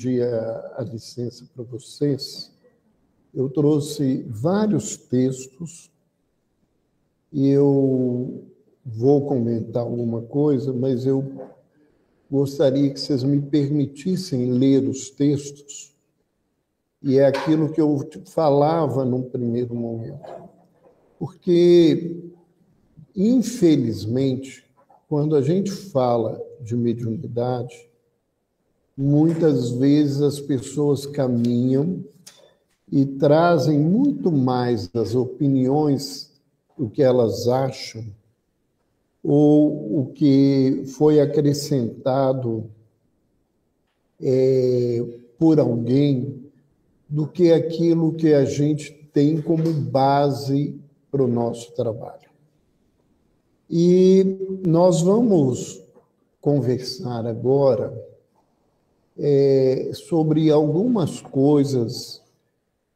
pedir a licença para vocês, eu trouxe vários textos e eu vou comentar alguma coisa, mas eu gostaria que vocês me permitissem ler os textos, e é aquilo que eu falava num primeiro momento. Porque, infelizmente, quando a gente fala de mediunidade, muitas vezes as pessoas caminham e trazem muito mais das opiniões, o que elas acham, ou o que foi acrescentado por alguém, do que aquilo que a gente tem como base para o nosso trabalho. E nós vamos conversar agora sobre algumas coisas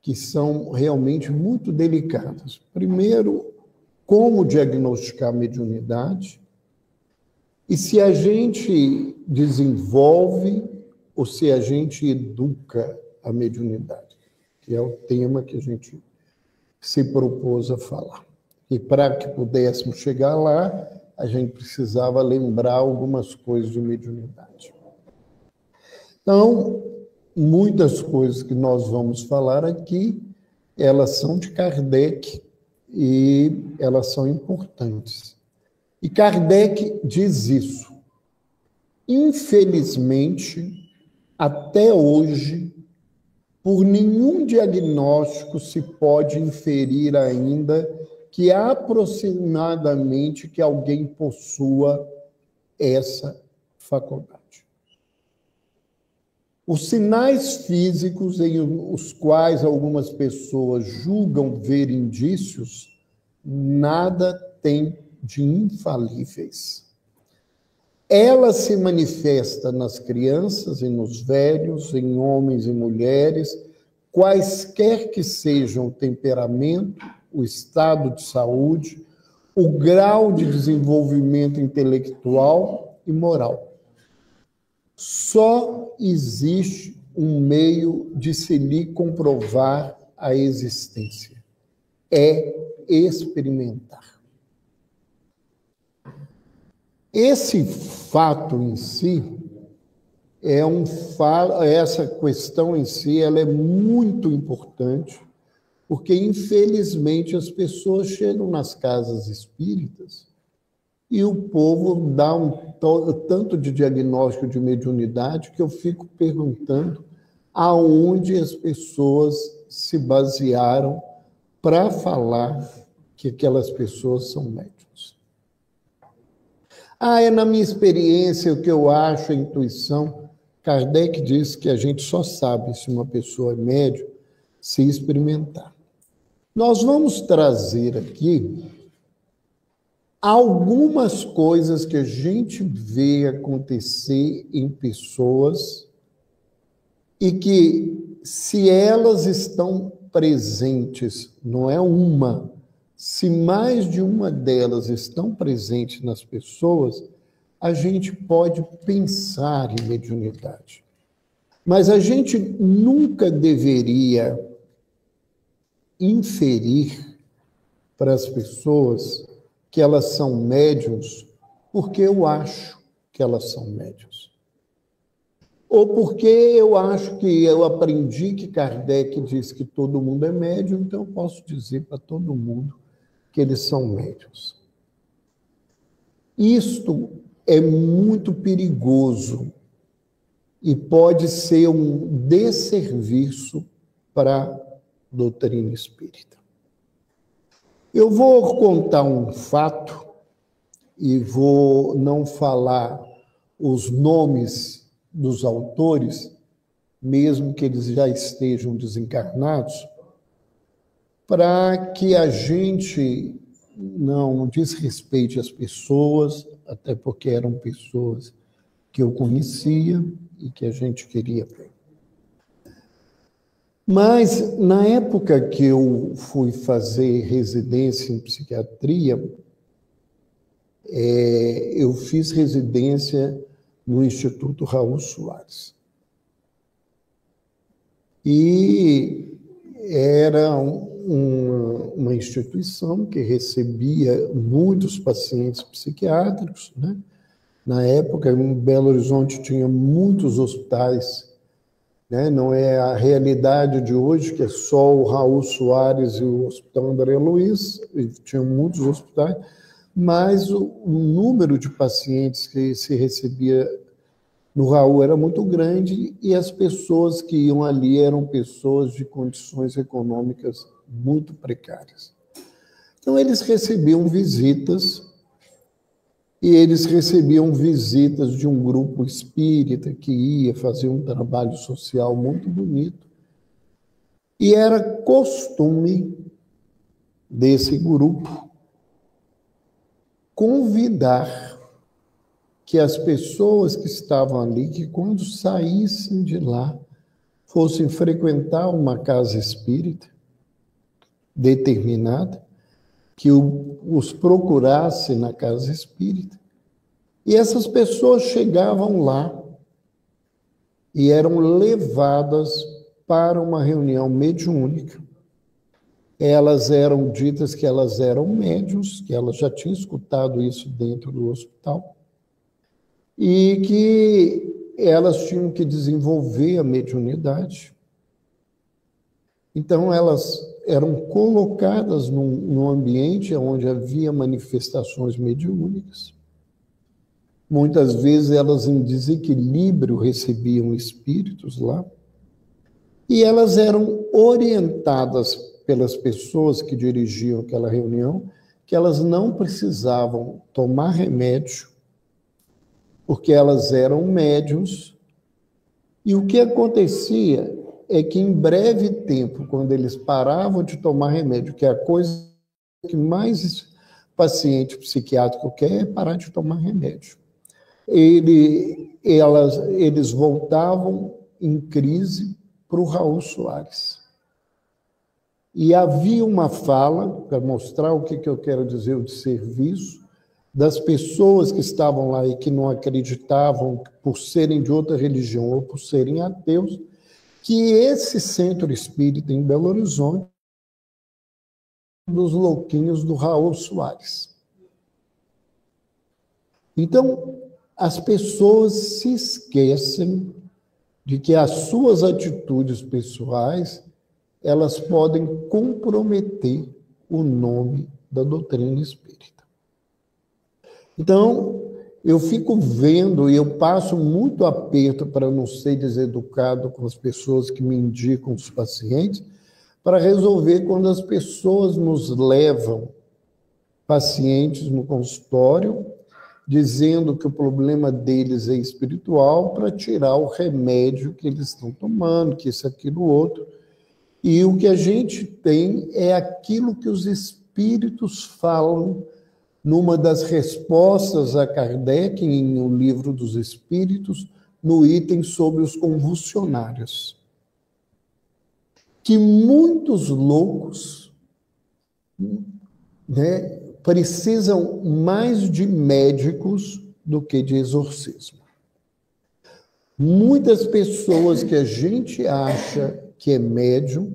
que são realmente muito delicadas. Primeiro, como diagnosticar a mediunidade e se a gente desenvolve ou se a gente educa a mediunidade, que é o tema que a gente se propôs a falar. E para que pudéssemos chegar lá, a gente precisava lembrar algumas coisas de mediunidade. Então, muitas coisas que nós vamos falar aqui, elas são de Kardec e elas são importantes. E Kardec diz isso. Infelizmente, até hoje, por nenhum diagnóstico se pode inferir ainda que aproximadamente que alguém possua essa faculdade. Os sinais físicos em os quais algumas pessoas julgam ver indícios, nada tem de infalíveis. Ela se manifesta nas crianças e nos velhos, em homens e mulheres, quaisquer que sejam o temperamento, o estado de saúde, o grau de desenvolvimento intelectual e moral. Só existe um meio de se lhe comprovar a existência. É experimentar. Esse fato em si, essa questão em si, ela é muito importante, porque, infelizmente, as pessoas chegam nas casas espíritas e o povo dá tanto de diagnóstico de mediunidade que eu fico perguntando aonde as pessoas se basearam para falar que aquelas pessoas são médiuns. É na minha experiência, o que eu acho, a intuição. Kardec diz que a gente só sabe se uma pessoa é médium se experimentar. Nós vamos trazer aqui algumas coisas que a gente vê acontecer em pessoas e que, se elas estão presentes, não é uma, se mais de uma delas estão presentes nas pessoas, a gente pode pensar em mediunidade. Mas a gente nunca deveria inferir para as pessoas que elas são médiuns porque eu acho que elas são médiuns. Ou porque eu acho que eu aprendi que Kardec diz que todo mundo é médium, então eu posso dizer para todo mundo que eles são médiuns. Isto é muito perigoso e pode ser um desserviço para a doutrina espírita. Eu vou contar um fato e vou não falar os nomes dos autores, mesmo que eles já estejam desencarnados, para que a gente não desrespeite as pessoas, até porque eram pessoas que eu conhecia e que a gente queria ver. Mas, na época que eu fui fazer residência em psiquiatria, eu fiz residência no Instituto Raul Soares. E era uma instituição que recebia muitos pacientes psiquiátricos, né? Na época, em Belo Horizonte tinha muitos hospitais, né? Não é a realidade de hoje, que é só o Raul Soares e o Hospital André Luiz, tinha muitos hospitais, mas o número de pacientes que se recebia no Raul era muito grande e as pessoas que iam ali eram pessoas de condições econômicas muito precárias. Então, eles recebiam visitas, e eles recebiam visitas de um grupo espírita que ia fazer um trabalho social muito bonito. E era costume desse grupo convidar que as pessoas que estavam ali, que quando saíssem de lá, fossem frequentar uma casa espírita determinada, que os procurasse na casa espírita. E essas pessoas chegavam lá e eram levadas para uma reunião mediúnica. Elas eram ditas que elas eram médiuns, que elas já tinham escutado isso dentro do hospital, e que elas tinham que desenvolver a mediunidade. Então, elas eram colocadas num ambiente onde havia manifestações mediúnicas. Muitas vezes elas em desequilíbrio recebiam espíritos lá, e elas eram orientadas pelas pessoas que dirigiam aquela reunião que elas não precisavam tomar remédio, porque elas eram médiuns, e o que acontecia é que em breve tempo, quando eles paravam de tomar remédio, que é a coisa que mais paciente psiquiátrico quer é parar de tomar remédio, eles voltavam em crise para o Raul Soares. E havia uma fala, para mostrar o que eu quero dizer de serviço, das pessoas que estavam lá e que não acreditavam por serem de outra religião ou por serem ateus, que esse centro espírita em Belo Horizonte é um dos louquinhos do Raul Soares. Então, as pessoas se esquecem de que as suas atitudes pessoais elas podem comprometer o nome da doutrina espírita. Então, eu fico vendo e eu passo muito aperto para não ser deseducado com as pessoas que me indicam os pacientes, para resolver quando as pessoas nos levam pacientes no consultório, dizendo que o problema deles é espiritual, para tirar o remédio que eles estão tomando, que isso, aquilo, outro. E o que a gente tem é aquilo que os espíritos falam numa das respostas a Kardec, em O Livro dos Espíritos, no item sobre os convulsionários. Que muitos loucos, né, precisam mais de médicos do que de exorcismo. Muitas pessoas que a gente acha que é médium,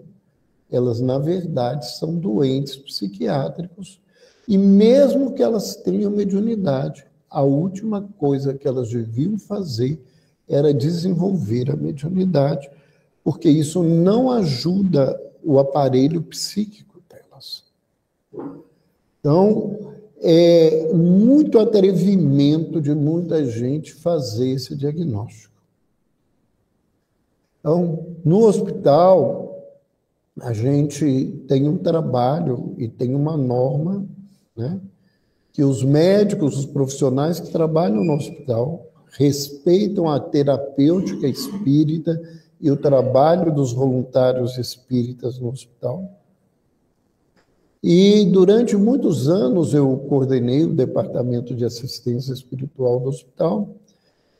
elas, na verdade, são doentes psiquiátricos, e mesmo que elas tenham mediunidade, a última coisa que elas deviam fazer era desenvolver a mediunidade, porque isso não ajuda o aparelho psíquico delas. Então, é muito atrevimento de muita gente fazer esse diagnóstico. Então, no hospital, a gente tem um trabalho e tem uma norma, né, que os médicos, os profissionais que trabalham no hospital, respeitam a terapêutica espírita e o trabalho dos voluntários espíritas no hospital. E durante muitos anos eu coordenei o departamento de assistência espiritual do hospital,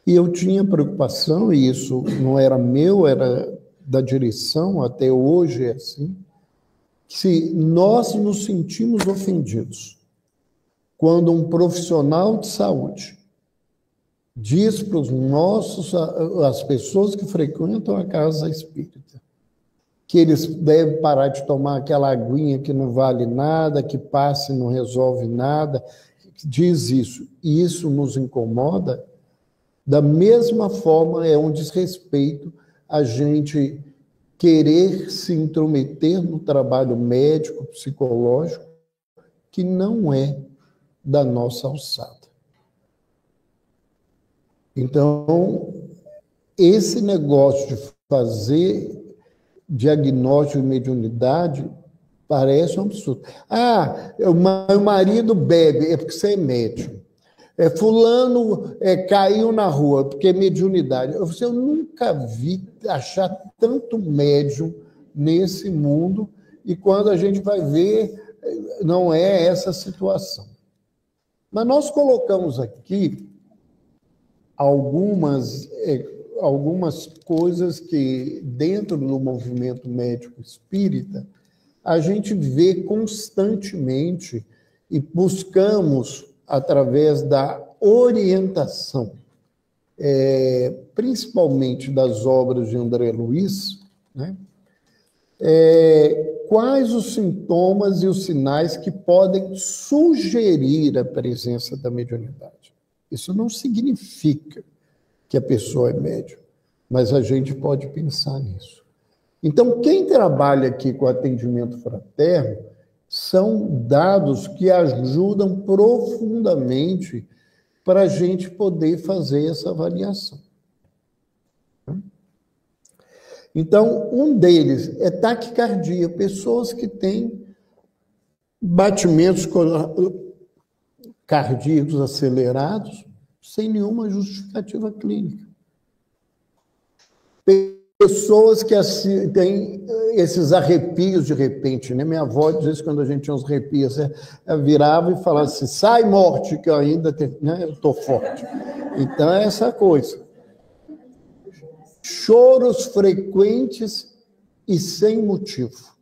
e eu tinha preocupação, e isso não era meu, era da direção, até hoje é assim, se nós nos sentimos ofendidos quando um profissional de saúde diz para as pessoas que frequentam a casa espírita que eles devem parar de tomar aquela aguinha que não vale nada, que passa e não resolve nada, diz isso, e isso nos incomoda, da mesma forma é um desrespeito a gente querer se intrometer no trabalho médico, psicológico, que não é da nossa alçada. Então, esse negócio de fazer diagnóstico de mediunidade parece um absurdo. O meu marido bebe, é porque você é médium. Fulano caiu na rua, porque é mediunidade. Eu nunca vi achar tanto médium nesse mundo, e quando a gente vai ver, não é essa situação. Mas nós colocamos aqui algumas coisas que, dentro do movimento médico espírita, a gente vê constantemente e buscamos, através da orientação, principalmente das obras de André Luiz, né? Quais os sintomas e os sinais que podem sugerir a presença da mediunidade. Isso não significa que a pessoa é médium, mas a gente pode pensar nisso. Então, quem trabalha aqui com atendimento fraterno são dados que ajudam profundamente para a gente poder fazer essa avaliação. Então, um deles é taquicardia, pessoas que têm batimentos cardíacos acelerados sem nenhuma justificativa clínica. Pessoas que têm esses arrepios de repente, né? Minha avó dizia isso quando a gente tinha uns arrepios, virava e falava assim, sai morte, que eu ainda estou forte. Então é essa coisa. Choros frequentes e sem motivo.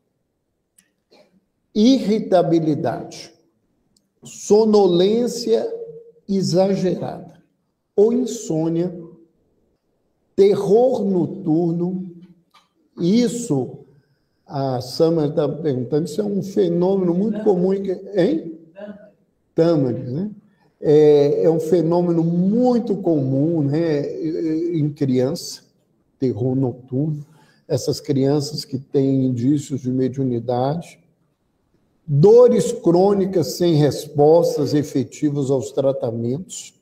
Irritabilidade. Sonolência exagerada. Ou insônia. Terror noturno. Isso, a Samara está perguntando, isso é um fenômeno muito comum. Hein? Tâmaris, né? É um fenômeno muito comum, né, em criança, terror noturno, essas crianças que têm indícios de mediunidade, dores crônicas sem respostas efetivas aos tratamentos,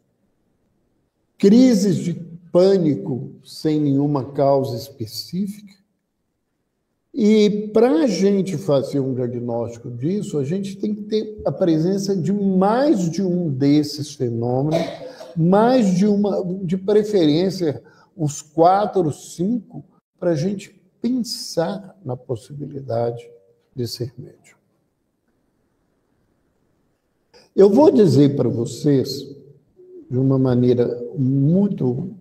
crises de pânico sem nenhuma causa específica. E para a gente fazer um diagnóstico disso, a gente tem que ter a presença de mais de um desses fenômenos, mais de preferência, uns 4 ou 5, para a gente pensar na possibilidade de ser médium. Eu vou dizer para vocês, de uma maneira muito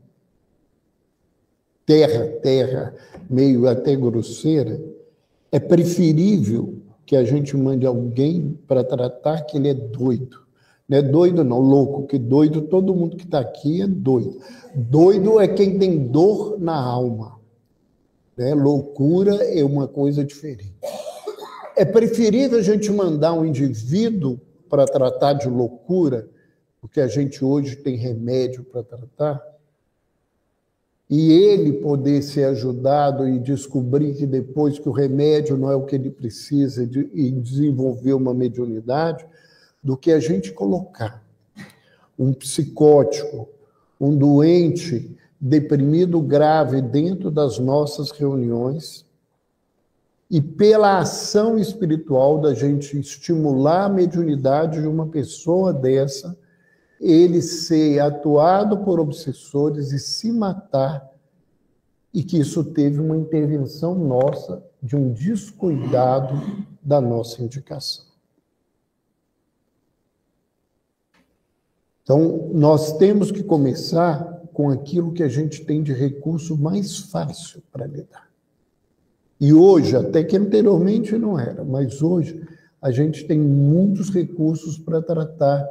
terra, meio até grosseira, é preferível que a gente mande alguém para tratar que ele é doido. Não é doido não, louco, que doido, todo mundo que está aqui é doido. Doido é quem tem dor na alma. Né? Loucura é uma coisa diferente. É preferível a gente mandar um indivíduo para tratar de loucura, porque a gente hoje tem remédio para tratar, e ele poder ser ajudado e descobrir que depois que o remédio não é o que ele precisa e desenvolver uma mediunidade, do que a gente colocar um psicótico, um doente deprimido grave dentro das nossas reuniões e pela ação espiritual da gente estimular a mediunidade de uma pessoa dessa, ele ser atuado por obsessores e se matar, e que isso teve uma intervenção nossa, de um descuidado da nossa indicação. Então, nós temos que começar com aquilo que a gente tem de recurso mais fácil para lidar. E hoje, até que anteriormente não era, mas hoje a gente tem muitos recursos para tratar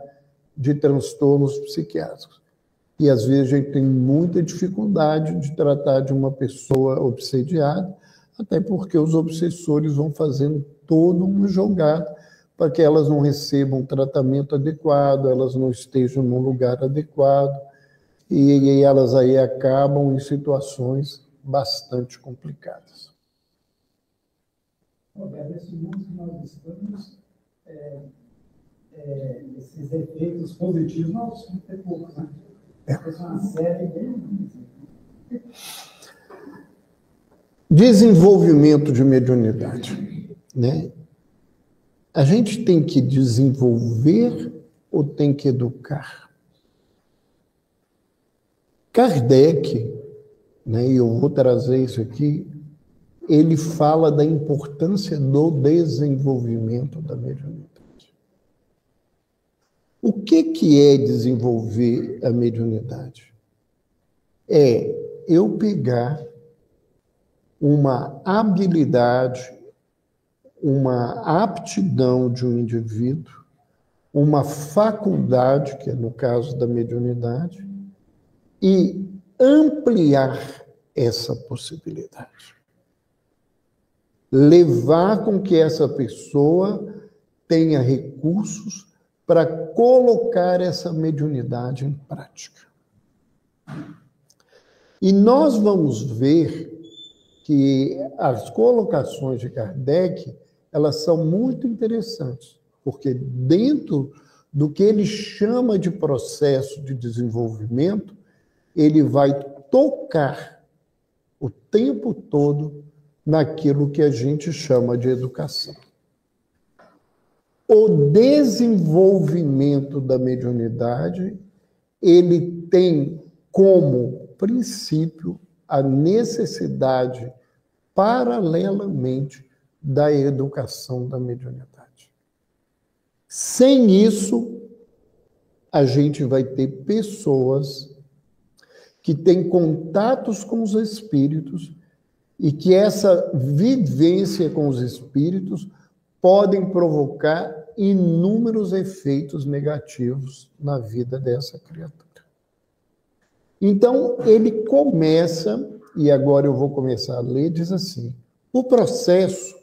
de transtornos psiquiátricos. E, às vezes, a gente tem muita dificuldade de tratar de uma pessoa obsediada, Até porque os obsessores vão fazendo todo um jogada para que elas não recebam um tratamento adequado, elas não estejam num lugar adequado, e elas aí acabam em situações bastante complicadas. Roberto, nesse mundo que nós estamos, esses efeitos positivos nós vamos ter poucos, né? É uma série bem... Desenvolvimento de mediunidade, né? A gente tem que desenvolver ou tem que educar? Kardec, né, e eu vou trazer isso aqui, ele fala da importância do desenvolvimento da mediunidade. O que é desenvolver a mediunidade? É eu pegar uma habilidade, uma aptidão de um indivíduo, uma faculdade, que é no caso da mediunidade, e ampliar essa possibilidade. Levar com que essa pessoa tenha recursos para colocar essa mediunidade em prática. E nós vamos ver que as colocações de Kardec, elas são muito interessantes, porque dentro do que ele chama de processo de desenvolvimento, ele vai tocar o tempo todo naquilo que a gente chama de educação. O desenvolvimento da mediunidade, ele tem como princípio a necessidade, paralelamente, da educação da mediunidade. Sem isso, a gente vai ter pessoas que têm contatos com os espíritos e que essa vivência com os espíritos podem provocar inúmeros efeitos negativos na vida dessa criatura. Então, ele começa, e agora eu vou começar a ler, diz assim: o processo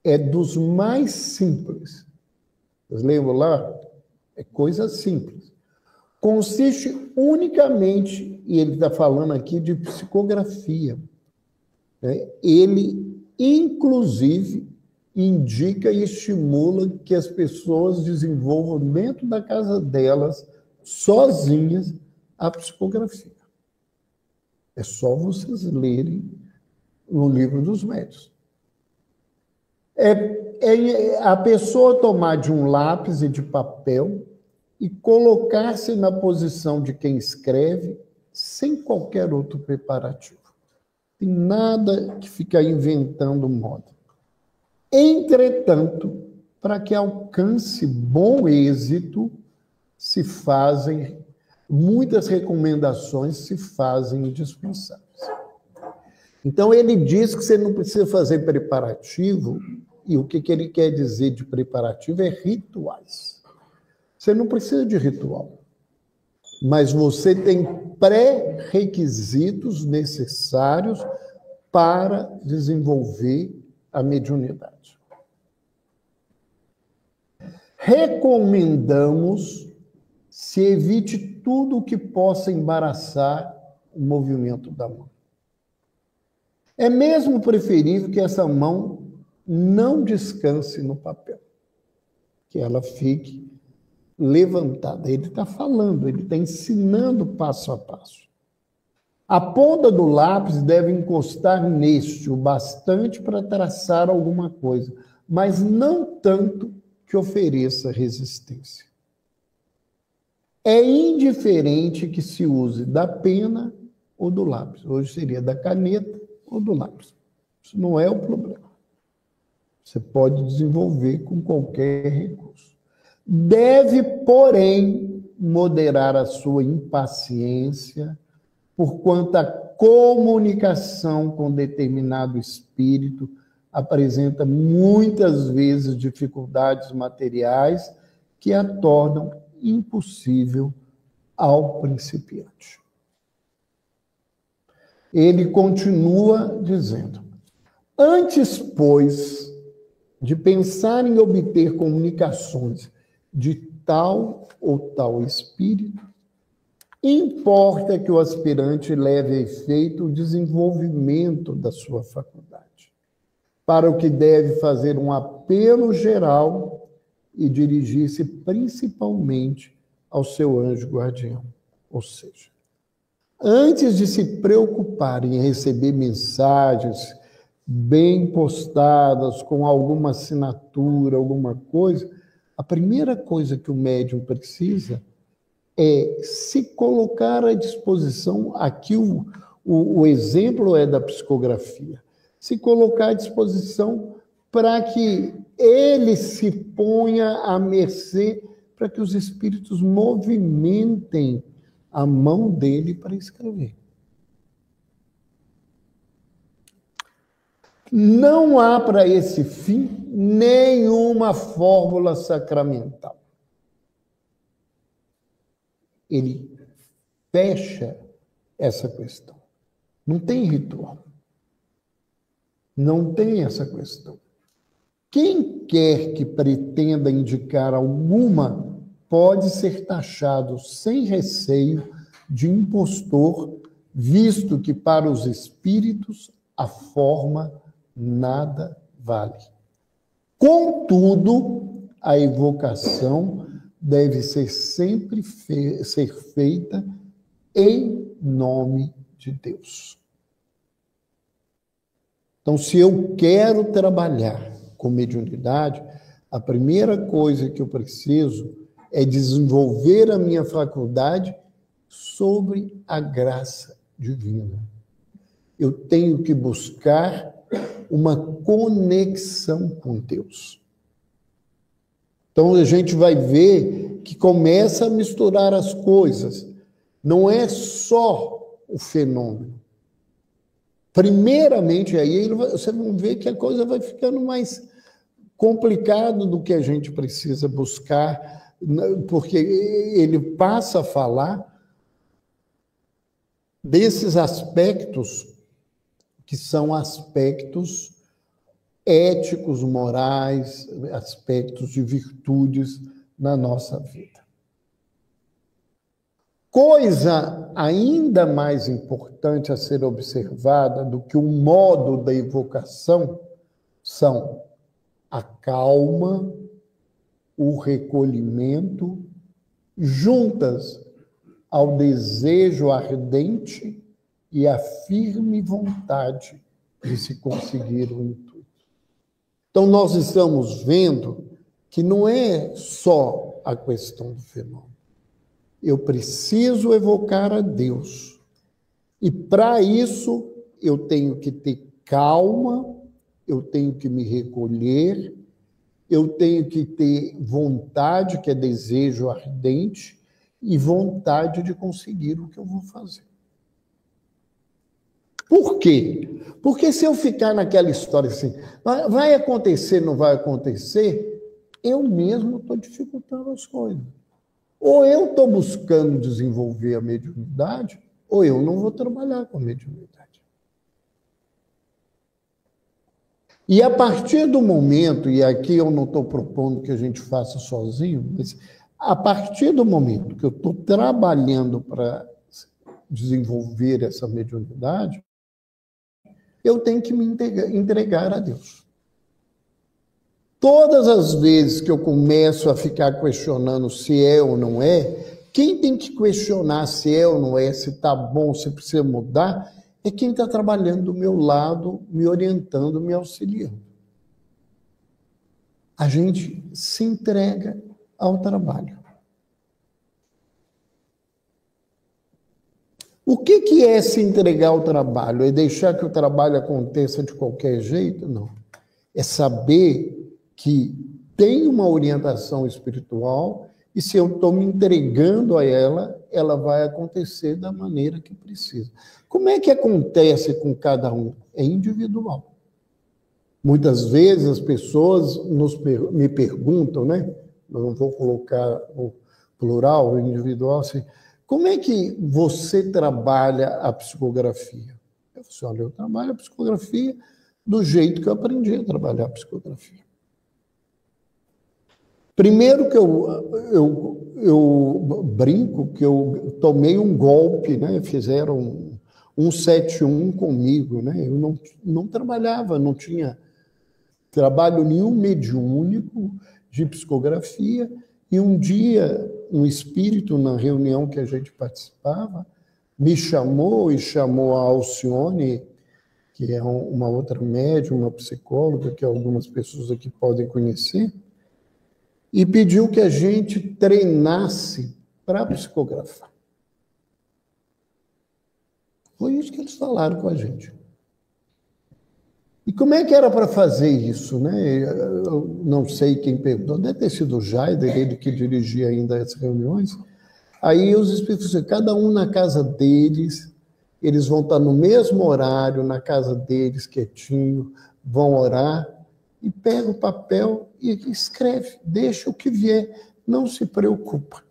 é dos mais simples. Vocês lembram lá? É coisa simples. Consiste unicamente, e ele está falando aqui de psicografia, né? Ele, inclusive, indica e estimula que as pessoas desenvolvam dentro da casa delas, sozinhas, a psicografia. É só vocês lerem no Livro dos Médiuns. É a pessoa tomar de um lápis e de papel e colocar-se na posição de quem escreve, sem qualquer outro preparativo. Tem nada que ficar inventando moda. Entretanto, para que alcance bom êxito, se fazem, muitas recomendações se fazem indispensáveis. Então, ele diz que você não precisa fazer preparativo, e o que ele quer dizer de preparativo é rituais. Você não precisa de ritual, mas você tem pré-requisitos necessários para desenvolver a mediunidade. Recomendamos se evite tudo o que possa embaraçar o movimento da mão. É mesmo preferível que essa mão não descanse no papel, que ela fique levantada. Ele está falando, ele está ensinando passo a passo. A ponta do lápis deve encostar neste o bastante para traçar alguma coisa, mas não tanto que ofereça resistência. É indiferente que se use da pena ou do lápis. Hoje seria da caneta ou do lápis. Isso não é o problema. Você pode desenvolver com qualquer recurso. Deve, porém, moderar a sua impaciência, porquanto a comunicação com determinado espírito apresenta muitas vezes dificuldades materiais que a tornam impossível ao principiante. Ele continua dizendo: Antes, pois, de pensar em obter comunicações de tal ou tal espírito, importa que o aspirante leve a efeito o desenvolvimento da sua faculdade, para o que deve fazer um apelo geral e dirigir-se principalmente ao seu anjo guardião. Ou seja, antes de se preocupar em receber mensagens bem postadas, com alguma assinatura, alguma coisa, a primeira coisa que o médium precisa é se colocar à disposição. Aqui o exemplo é da psicografia. Se colocar à disposição para que ele se ponha à mercê, para que os espíritos movimentem a mão dele para escrever. Não há para esse fim nenhuma fórmula sacramental. Ele fecha essa questão. Não tem ritual. Não tem essa questão. Quem quer que pretenda indicar alguma pode ser taxado sem receio de impostor, visto que para os espíritos a forma nada vale. Contudo, a evocação deve ser sempre ser feita em nome de Deus. Então, se eu quero trabalhar com mediunidade, a primeira coisa que eu preciso é desenvolver a minha faculdade sobre a graça divina. Eu tenho que buscar uma conexão com Deus. Então, a gente vai ver que começa a misturar as coisas. Não é só o fenômeno. Primeiramente, aí você vai ver que a coisa vai ficando mais complicada do que a gente precisa buscar, porque ele passa a falar desses aspectos que são aspectos éticos, morais, aspectos de virtudes na nossa vida. Coisa ainda mais importante a ser observada do que o modo da evocação são a calma, o recolhimento, juntas ao desejo ardente e a firme vontade de se conseguir o intuito. Então, nós estamos vendo que não é só a questão do fenômeno. Eu preciso evocar a Deus. E, para isso, eu tenho que ter calma, eu tenho que me recolher, eu tenho que ter vontade, que é desejo ardente, e vontade de conseguir o que eu vou fazer. Por quê? Porque se eu ficar naquela história assim, vai acontecer, não vai acontecer, eu mesmo estou dificultando as coisas. Ou eu estou buscando desenvolver a mediunidade, ou eu não vou trabalhar com a mediunidade. E a partir do momento, e aqui eu não estou propondo que a gente faça sozinho, mas a partir do momento que eu estou trabalhando para desenvolver essa mediunidade, eu tenho que me entregar a Deus. Todas as vezes que eu começo a ficar questionando se é ou não é, quem tem que questionar se é ou não é, se está bom, se precisa mudar, é quem está trabalhando do meu lado, me orientando, me auxiliando. A gente se entrega ao trabalho. O que é se entregar ao trabalho? É deixar que o trabalho aconteça de qualquer jeito? Não. É saber que tem uma orientação espiritual e se eu estou me entregando a ela, ela vai acontecer da maneira que precisa. Como é que acontece com cada um? É individual. Muitas vezes as pessoas me perguntam, né? Eu não vou colocar o plural, o individual, assim, como é que você trabalha a psicografia? Eu falo assim, olha, eu trabalho a psicografia do jeito que eu aprendi a trabalhar a psicografia. Primeiro que eu brinco que eu tomei um golpe, né? Fizeram um 171 comigo, né? Eu não trabalhava, não tinha trabalho nenhum mediúnico de psicografia, e um dia um espírito na reunião que a gente participava me chamou e chamou a Alcione, que é uma outra médium, uma psicóloga que algumas pessoas aqui podem conhecer, e pediu que a gente treinasse para psicografar. Foi isso que eles falaram com a gente. E como é que era para fazer isso, né? Eu não sei quem perguntou, deve ter sido o Jaider, ele que dirigia ainda as reuniões. Aí os espíritos, cada um na casa deles, eles vão estar no mesmo horário, na casa deles, quietinho, vão orar, e pega o papel e escreve, deixa o que vier, não se preocupa.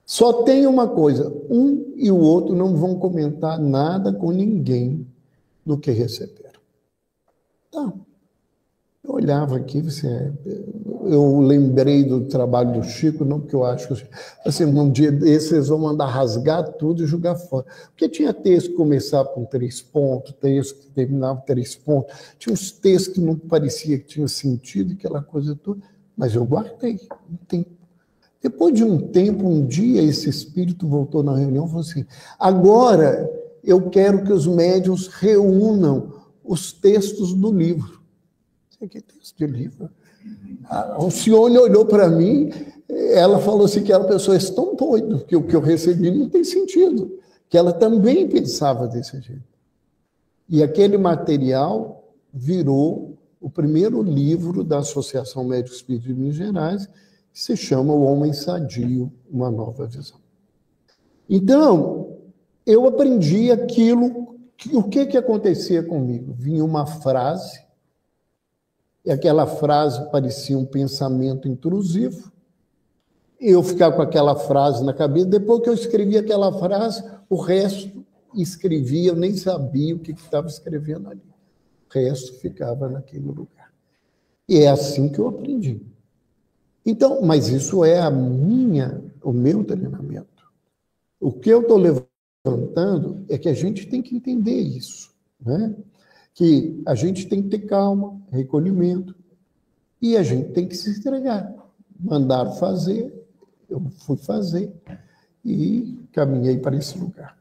Só tem uma coisa, um e o outro não vão comentar nada com ninguém do que receberam. Tá. Eu olhava aqui, eu lembrei do trabalho do Chico, não porque eu acho que assim, um dia desses eles vão mandar rasgar tudo e jogar fora. Porque tinha texto que começava com 3 pontos, texto que terminava com 3 pontos, tinha uns textos que não parecia que tinha sentido, aquela coisa toda, mas eu guardei um tempo. Depois de um tempo, um dia, esse espírito voltou na reunião e falou assim: agora eu quero que os médiuns reúnam os textos do livro. Isso aqui é texto de livro. A Alcione olhou para mim, ela falou assim que ela pessoa é tão doido que o que eu recebi não tem sentido, que ela também pensava desse jeito. E aquele material virou o primeiro livro da Associação Médico Espírita de Minas Gerais, que se chama O Homem Sadio, Uma Nova Visão. Então, eu aprendi aquilo. O que acontecia comigo? Vinha uma frase, e aquela frase parecia um pensamento intrusivo, eu ficava com aquela frase na cabeça, depois que eu escrevia aquela frase, o resto escrevia, eu nem sabia o que estava escrevendo ali. O resto ficava naquele lugar. E é assim que eu aprendi. Então, mas isso é o meu treinamento. O que eu estou levantando é que a gente tem que entender isso, né? Que a gente tem que ter calma, recolhimento, e a gente tem que se entregar. Mandaram fazer, eu fui fazer e caminhei para esse lugar.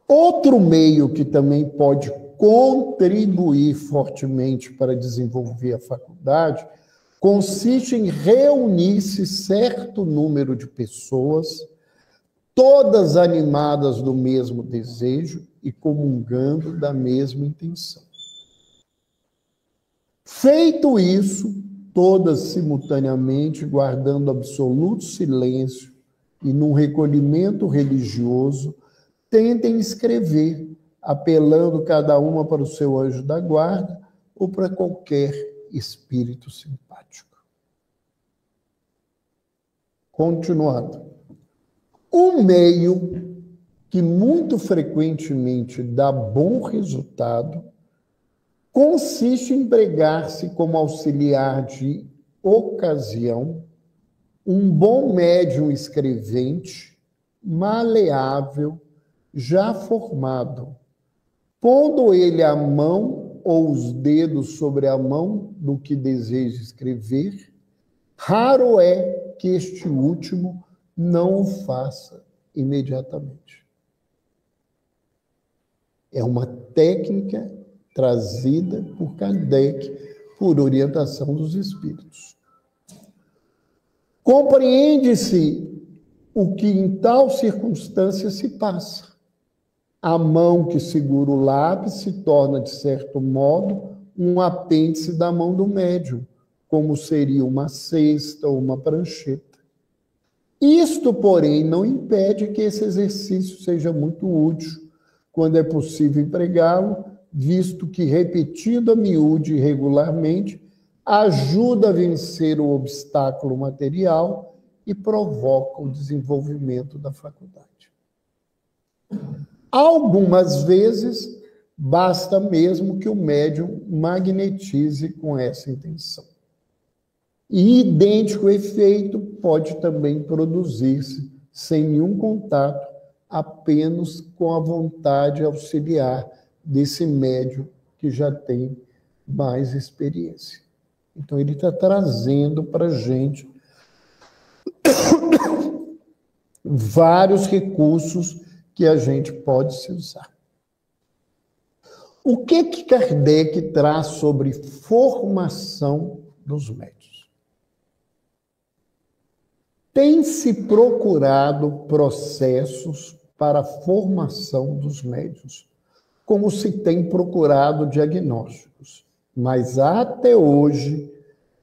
Outro meio que também pode contribuir fortemente para desenvolver a faculdade consiste em reunir-se certo número de pessoas, todas animadas do mesmo desejo e comungando da mesma intenção. Feito isso, todas simultaneamente, guardando absoluto silêncio e num recolhimento religioso, tentem escrever, apelando cada uma para o seu anjo da guarda ou para qualquer espírito simpático. Continuando. Um meio que muito frequentemente dá bom resultado consiste em empregar-se como auxiliar de ocasião um bom médium escrevente, maleável, já formado, pondo ele a mão ou os dedos sobre a mão do que deseja escrever, raro é que este último não o faça imediatamente. É uma técnica trazida por Kardec, por orientação dos espíritos. Compreende-se o que em tal circunstância se passa. A mão que segura o lápis se torna, de certo modo, um apêndice da mão do médium, como seria uma cesta ou uma prancheta. Isto, porém, não impede que esse exercício seja muito útil, quando é possível empregá-lo, visto que, repetido a miúde e regularmente, ajuda a vencer o obstáculo material e provoca o desenvolvimento da faculdade. Algumas vezes, basta mesmo que o médium magnetize com essa intenção. E idêntico efeito pode também produzir-se sem nenhum contato, apenas com a vontade auxiliar desse médium que já tem mais experiência. Então, ele está trazendo para a gente vários recursos que a gente pode se usar. O que Kardec traz sobre formação dos médiuns? Tem-se procurado processos para a formação dos médiuns, como se tem procurado diagnósticos, mas até hoje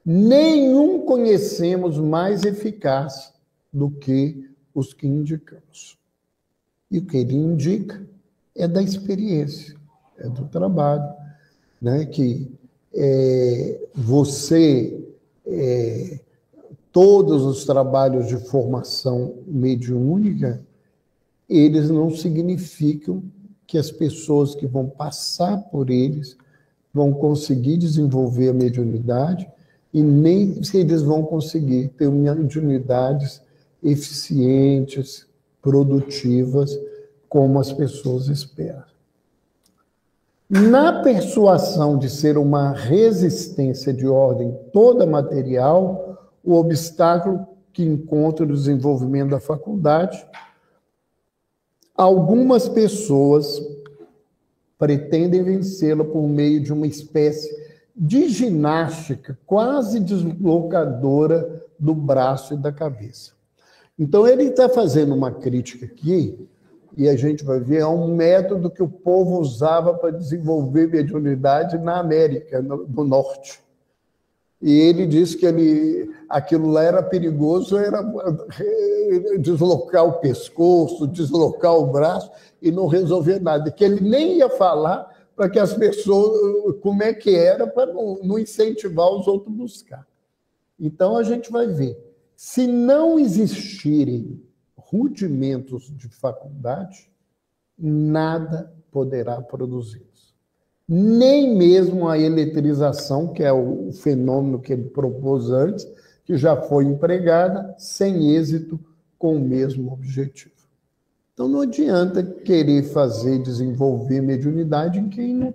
nenhum conhecemos mais eficaz do que os que indicamos. E o que ele indica é da experiência, é do trabalho, né? Que todos os trabalhos de formação mediúnica, eles não significam que as pessoas que vão passar por eles vão conseguir desenvolver a mediunidade e nem se eles vão conseguir ter mediunidades eficientes, produtivas, como as pessoas esperam. Na persuasão de ser uma resistência de ordem toda material, o obstáculo que encontra o desenvolvimento da faculdade, algumas pessoas pretendem vencê-la por meio de uma espécie de ginástica quase deslocadora do braço e da cabeça. Então, ele está fazendo uma crítica aqui, e a gente vai ver, é um método que o povo usava para desenvolver mediunidade na América do Norte. E ele disse que aquilo lá era perigoso, era deslocar o pescoço, deslocar o braço e não resolver nada. Que ele nem ia falar para que as pessoas, como é que era, para não incentivar os outros a buscar. Então, a gente vai ver. Se não existirem rudimentos de faculdade, nada poderá produzi-los. Nem mesmo a eletrização, que é o fenômeno que ele propôs antes, que já foi empregada, sem êxito, com o mesmo objetivo. Então, não adianta querer desenvolver mediunidade em quem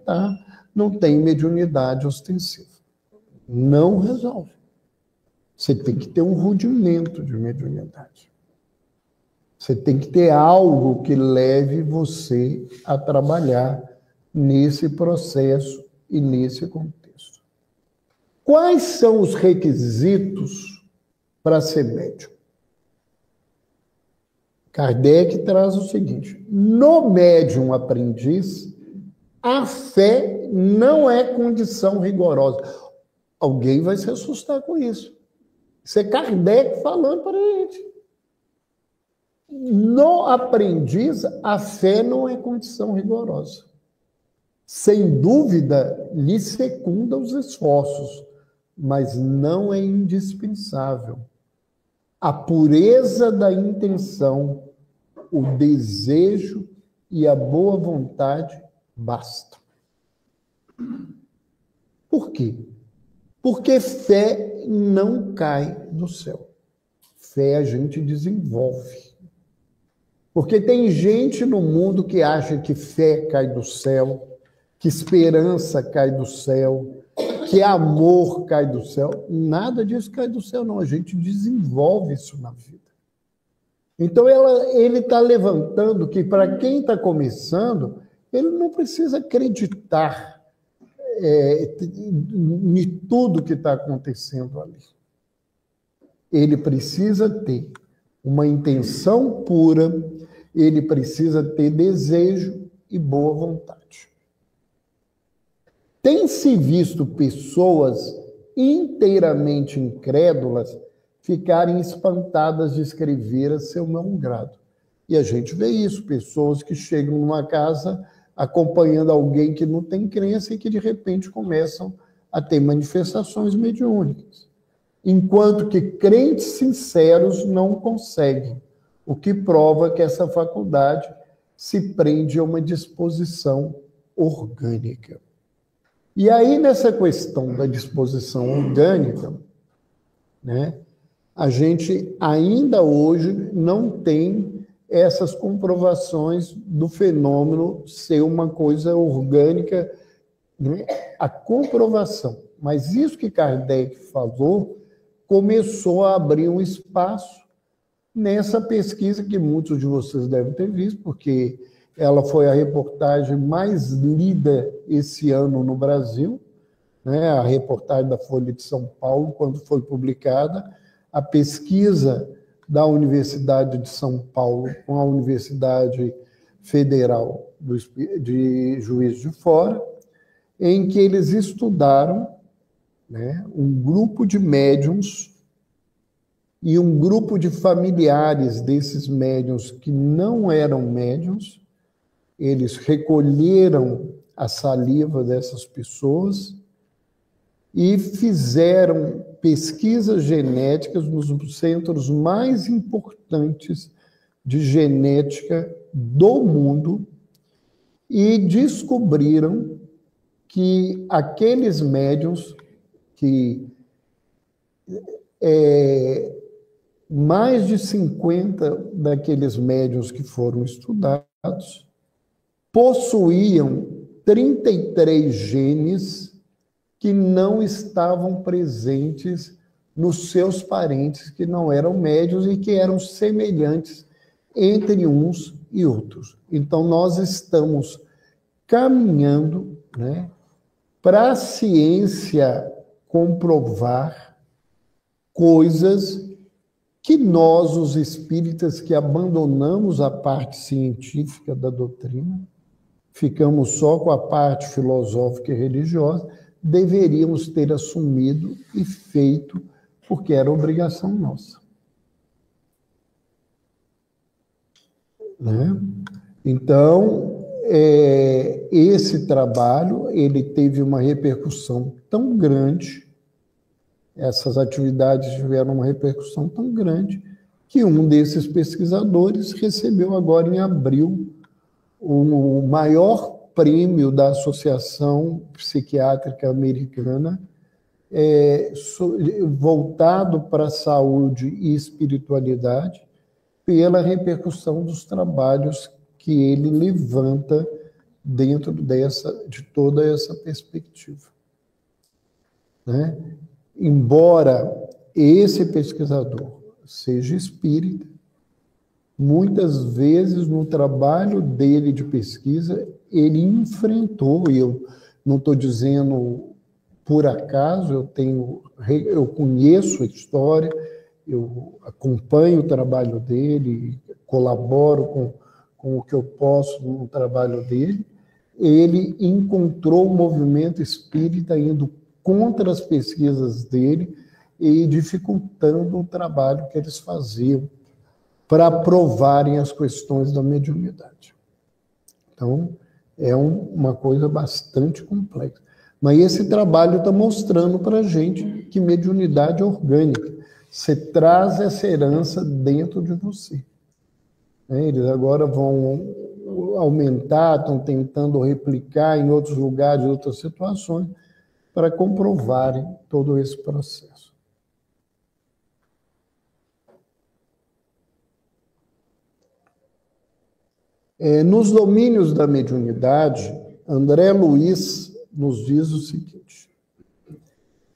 não tem mediunidade ostensiva. Não resolve. Você tem que ter um rudimento de mediunidade. Você tem que ter algo que leve você a trabalhar nesse processo e nesse contexto. Quais são os requisitos para ser médium? Kardec traz o seguinte: no médium aprendiz, a fé não é condição rigorosa. Alguém vai se assustar com isso. Isso é Kardec falando para a gente. No aprendiz, a fé não é condição rigorosa. Sem dúvida, lhe secunda os esforços, mas não é indispensável. A pureza da intenção, o desejo e a boa vontade bastam. Por quê? Porque fé não cai do céu. Fé a gente desenvolve. Porque tem gente no mundo que acha que fé cai do céu, que esperança cai do céu, que amor cai do céu. Nada disso cai do céu, não. A gente desenvolve isso na vida. Então, ele está levantando que, para quem está começando, ele não precisa acreditar em tudo que está acontecendo ali. Ele precisa ter uma intenção pura, ele precisa ter desejo e boa vontade. Tem-se visto pessoas inteiramente incrédulas ficarem espantadas de escrever a seu não grado. E a gente vê isso, pessoas que chegam numa casa acompanhando alguém que não tem crença e que, de repente, começam a ter manifestações mediúnicas. Enquanto que crentes sinceros não conseguem, o que prova que essa faculdade se prende a uma disposição orgânica. E aí, nessa questão da disposição orgânica, né, a gente ainda hoje não tem essas comprovações do fenômeno ser uma coisa orgânica, né, a comprovação. Mas isso que Kardec falou começou a abrir um espaço nessa pesquisa que muitos de vocês devem ter visto, porque ela foi a reportagem mais lida esse ano no Brasil, né? A reportagem da Folha de São Paulo, quando foi publicada, a pesquisa da Universidade de São Paulo com a Universidade Federal de Juiz de Fora, em que eles estudaram, né, um grupo de médiuns e um grupo de familiares desses médiuns que não eram médiuns. Eles recolheram a saliva dessas pessoas e fizeram pesquisas genéticas nos centros mais importantes de genética do mundo e descobriram que aqueles médiuns que mais de 50 daqueles médiuns que foram estudados possuíam 33 genes que não estavam presentes nos seus parentes que não eram médiuns e que eram semelhantes entre uns e outros. Então, nós estamos caminhando, né, para a ciência comprovar coisas que nós, os espíritas, que abandonamos a parte científica da doutrina, ficamos só com a parte filosófica e religiosa, deveríamos ter assumido e feito, porque era obrigação nossa. Né? Então, esse trabalho, ele teve uma repercussão tão grande, essas atividades tiveram uma repercussão tão grande, que um desses pesquisadores recebeu agora em abril o maior prêmio da Associação Psiquiátrica Americana, voltado para a saúde e espiritualidade, pela repercussão dos trabalhos que ele levanta dentro de toda essa perspectiva. Né? Embora esse pesquisador seja espírita, muitas vezes no trabalho dele de pesquisa, ele enfrentou, e eu não estou dizendo por acaso, eu conheço a história, eu acompanho o trabalho dele, colaboro com o que eu posso no trabalho dele. Ele encontrou o movimento espírita indo contra as pesquisas dele e dificultando o trabalho que eles faziam para provarem as questões da mediunidade. Então, é uma coisa bastante complexa. Mas esse trabalho está mostrando para a gente que mediunidade é orgânica. Você traz essa herança dentro de você. Eles agora vão aumentar, estão tentando replicar em outros lugares, em outras situações, para comprovarem todo esse processo. Nos domínios da mediunidade, André Luiz nos diz o seguinte: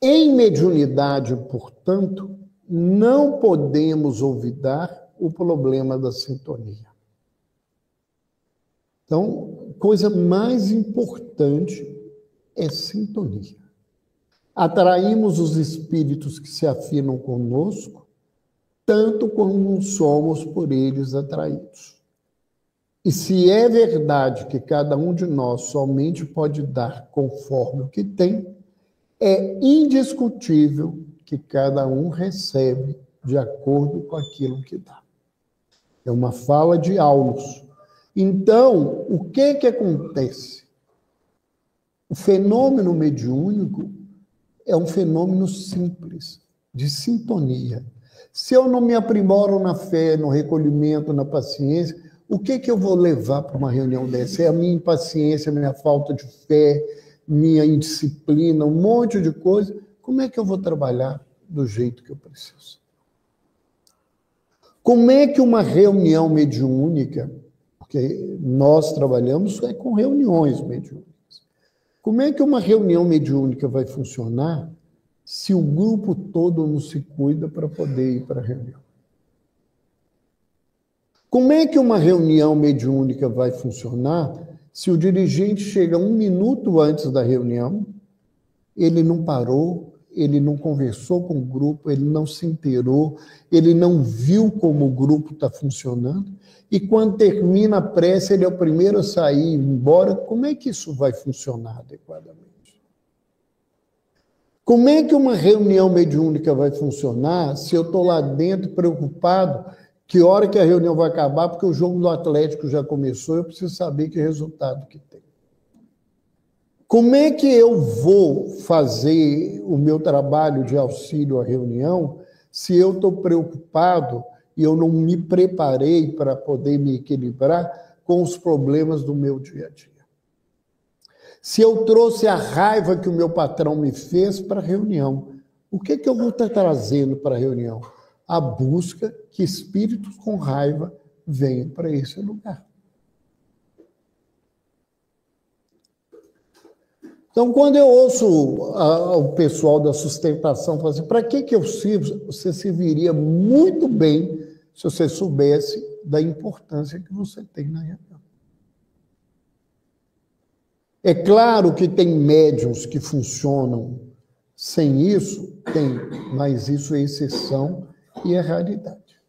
em mediunidade, portanto, não podemos olvidar o problema da sintonia. Então, coisa mais importante é sintonia. Atraímos os espíritos que se afinam conosco, tanto como somos por eles atraídos. E se é verdade que cada um de nós somente pode dar conforme o que tem, é indiscutível que cada um recebe de acordo com aquilo que dá. É uma fala de Aulus. Então, o que acontece? O fenômeno mediúnico é um fenômeno simples, de sintonia. Se eu não me aprimoro na fé, no recolhimento, na paciência, O que eu vou levar para uma reunião dessa? É a minha impaciência, a minha falta de fé, minha indisciplina, um monte de coisa. Como é que eu vou trabalhar do jeito que eu preciso? Como é que uma reunião mediúnica, porque nós trabalhamos com reuniões mediúnicas, como é que uma reunião mediúnica vai funcionar se o grupo todo não se cuida para poder ir para a reunião? Como é que uma reunião mediúnica vai funcionar se o dirigente chega 1 minuto antes da reunião, ele não parou, ele não conversou com o grupo, ele não se inteirou, ele não viu como o grupo está funcionando, e quando termina a prece, ele é o primeiro a sair e ir embora? Como é que isso vai funcionar adequadamente? Como é que uma reunião mediúnica vai funcionar se eu estou lá dentro preocupado que hora que a reunião vai acabar, porque o jogo do Atlético já começou, eu preciso saber que resultado que tem? Como é que eu vou fazer o meu trabalho de auxílio à reunião se eu estou preocupado e eu não me preparei para poder me equilibrar com os problemas do meu dia a dia? Se eu trouxe a raiva que o meu patrão me fez para a reunião, o que eu vou estar trazendo para a reunião? A busca que espíritos com raiva venham para esse lugar. Então, quando eu ouço o pessoal da sustentação falar assim, para que eu sirvo? Você serviria muito bem se você soubesse da importância que você tem na reunião. É claro que tem médiuns que funcionam sem isso, tem, mas isso é exceção e é raridade.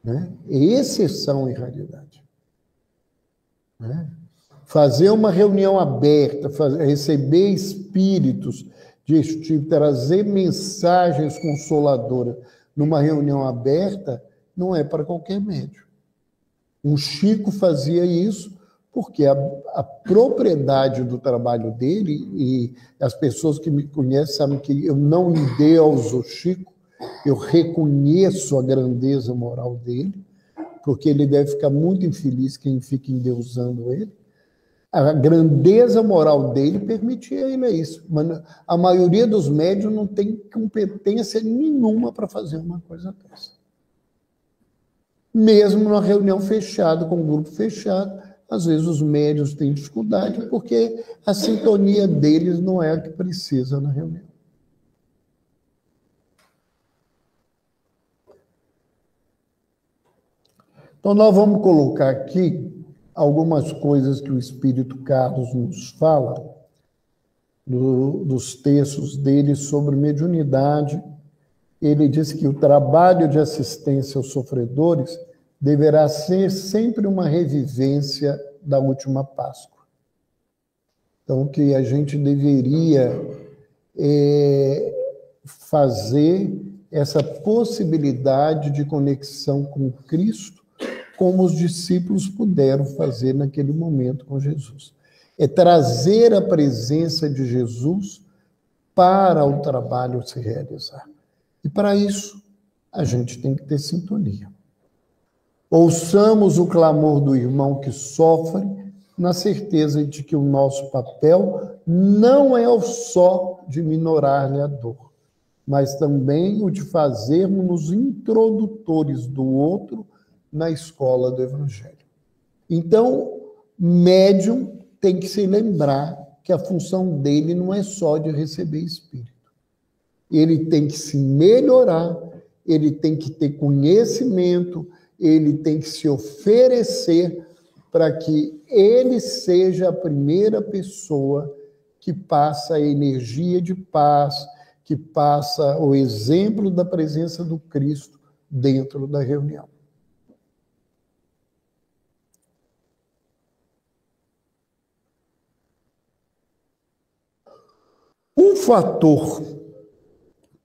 Né? É exceção e raridade. Né? Fazer uma reunião aberta, receber espíritos desse tipo, trazer mensagens consoladoras numa reunião aberta, não é para qualquer médium. O Chico fazia isso porque a propriedade do trabalho dele, e as pessoas que me conhecem sabem que eu não endeuso o Chico, eu reconheço a grandeza moral dele, porque ele deve ficar muito infeliz quem fica endeusando ele. A grandeza moral dele permitia ele isso. Mas a maioria dos médiuns não tem competência nenhuma para fazer uma coisa dessa. Mesmo numa reunião fechada, com um grupo fechado, às vezes os médiuns têm dificuldade porque a sintonia deles não é a que precisa na reunião. Então, nós vamos colocar aqui algumas coisas que o Espírito Carlos nos fala, dos textos dele sobre mediunidade. Ele diz que o trabalho de assistência aos sofredores deverá ser sempre uma revivência da última Páscoa. Então, que a gente deveria fazer essa possibilidade de conexão com Cristo, como os discípulos puderam fazer naquele momento com Jesus. É trazer a presença de Jesus para o trabalho se realizar. E para isso, a gente tem que ter sintonia. Ouçamos o clamor do irmão que sofre, na certeza de que o nosso papel não é o só de minorar-lhe a dor, mas também o de fazermos-nos introdutores do outro na escola do Evangelho. Então, médium tem que se lembrar que a função dele não é só de receber espírito. Ele tem que se melhorar, ele tem que ter conhecimento, ele tem que se oferecer para que ele seja a primeira pessoa que passa a energia de paz, que passa o exemplo da presença do Cristo dentro da reunião. Um fator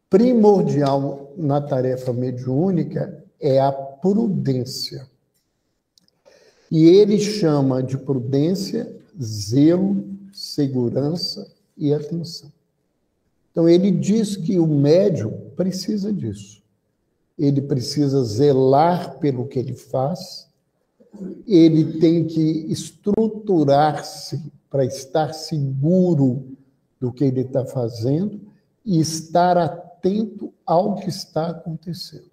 primordial na tarefa mediúnica é a prudência. E ele chama de prudência, zelo, segurança e atenção. Então, ele diz que o médium precisa disso. ele precisa zelar pelo que ele faz, ele tem que estruturar-se para estar seguro do que ele está fazendo e estar atento ao que está acontecendo.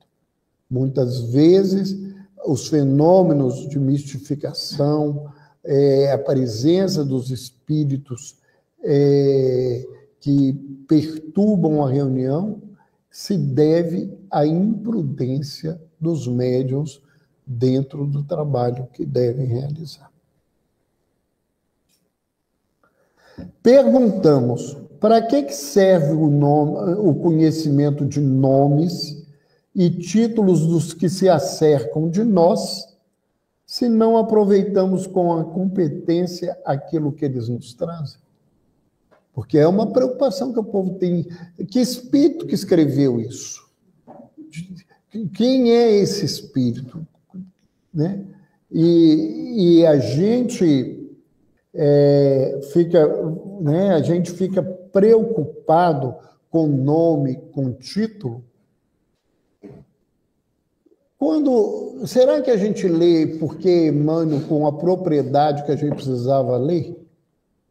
Muitas vezes, os fenômenos de mistificação, a presença dos espíritos que perturbam a reunião, se deve à imprudência dos médiuns dentro do trabalho que devem realizar. Perguntamos, para que serve o conhecimento de nomes e títulos dos que se acercam de nós, se não aproveitamos com a competência aquilo que eles nos trazem? Porque é uma preocupação que o povo tem. Que espírito que escreveu isso? Quem é esse espírito? Né? E a gente fica preocupado com nome, com título. Será que a gente lê porque Emmanuel, com a propriedade que a gente precisava ler?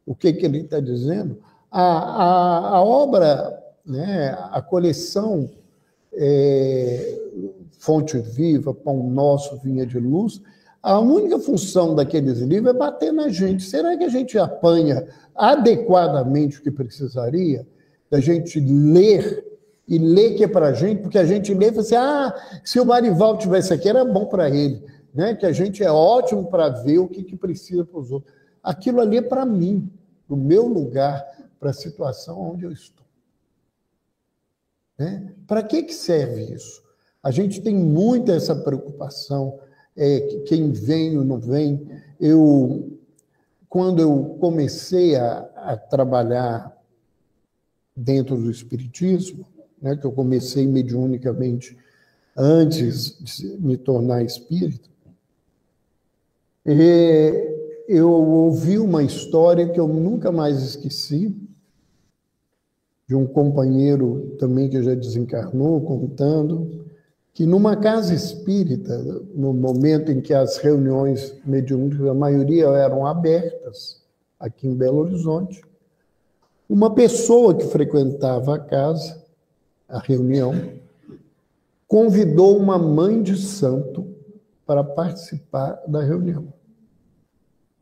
O que ele está dizendo? A obra, né, a coleção Fonte Viva, Pão Nosso, Vinha de Luz, a única função daqueles livros é bater na gente. Será que a gente apanha adequadamente o que precisaria? Da gente ler e ler que é para a gente, porque a gente lê e fala assim, se o Marival tivesse aqui, era bom para ele, né? Que a gente é ótimo para ver o que precisa para os outros. Aquilo ali é para mim, do meu lugar, para a situação onde eu estou. Né? Para que serve isso? A gente tem muita essa preocupação, quem vem ou não vem. Quando eu comecei a trabalhar dentro do Espiritismo, né, que eu comecei mediunicamente antes de me tornar espírita, eu ouvi uma história que eu nunca mais esqueci, de um companheiro também que já desencarnou, contando que numa casa espírita, no momento em que as reuniões mediúnicas, a maioria eram abertas, aqui em Belo Horizonte, uma pessoa que frequentava a casa, a reunião, convidou uma mãe de santo para participar da reunião.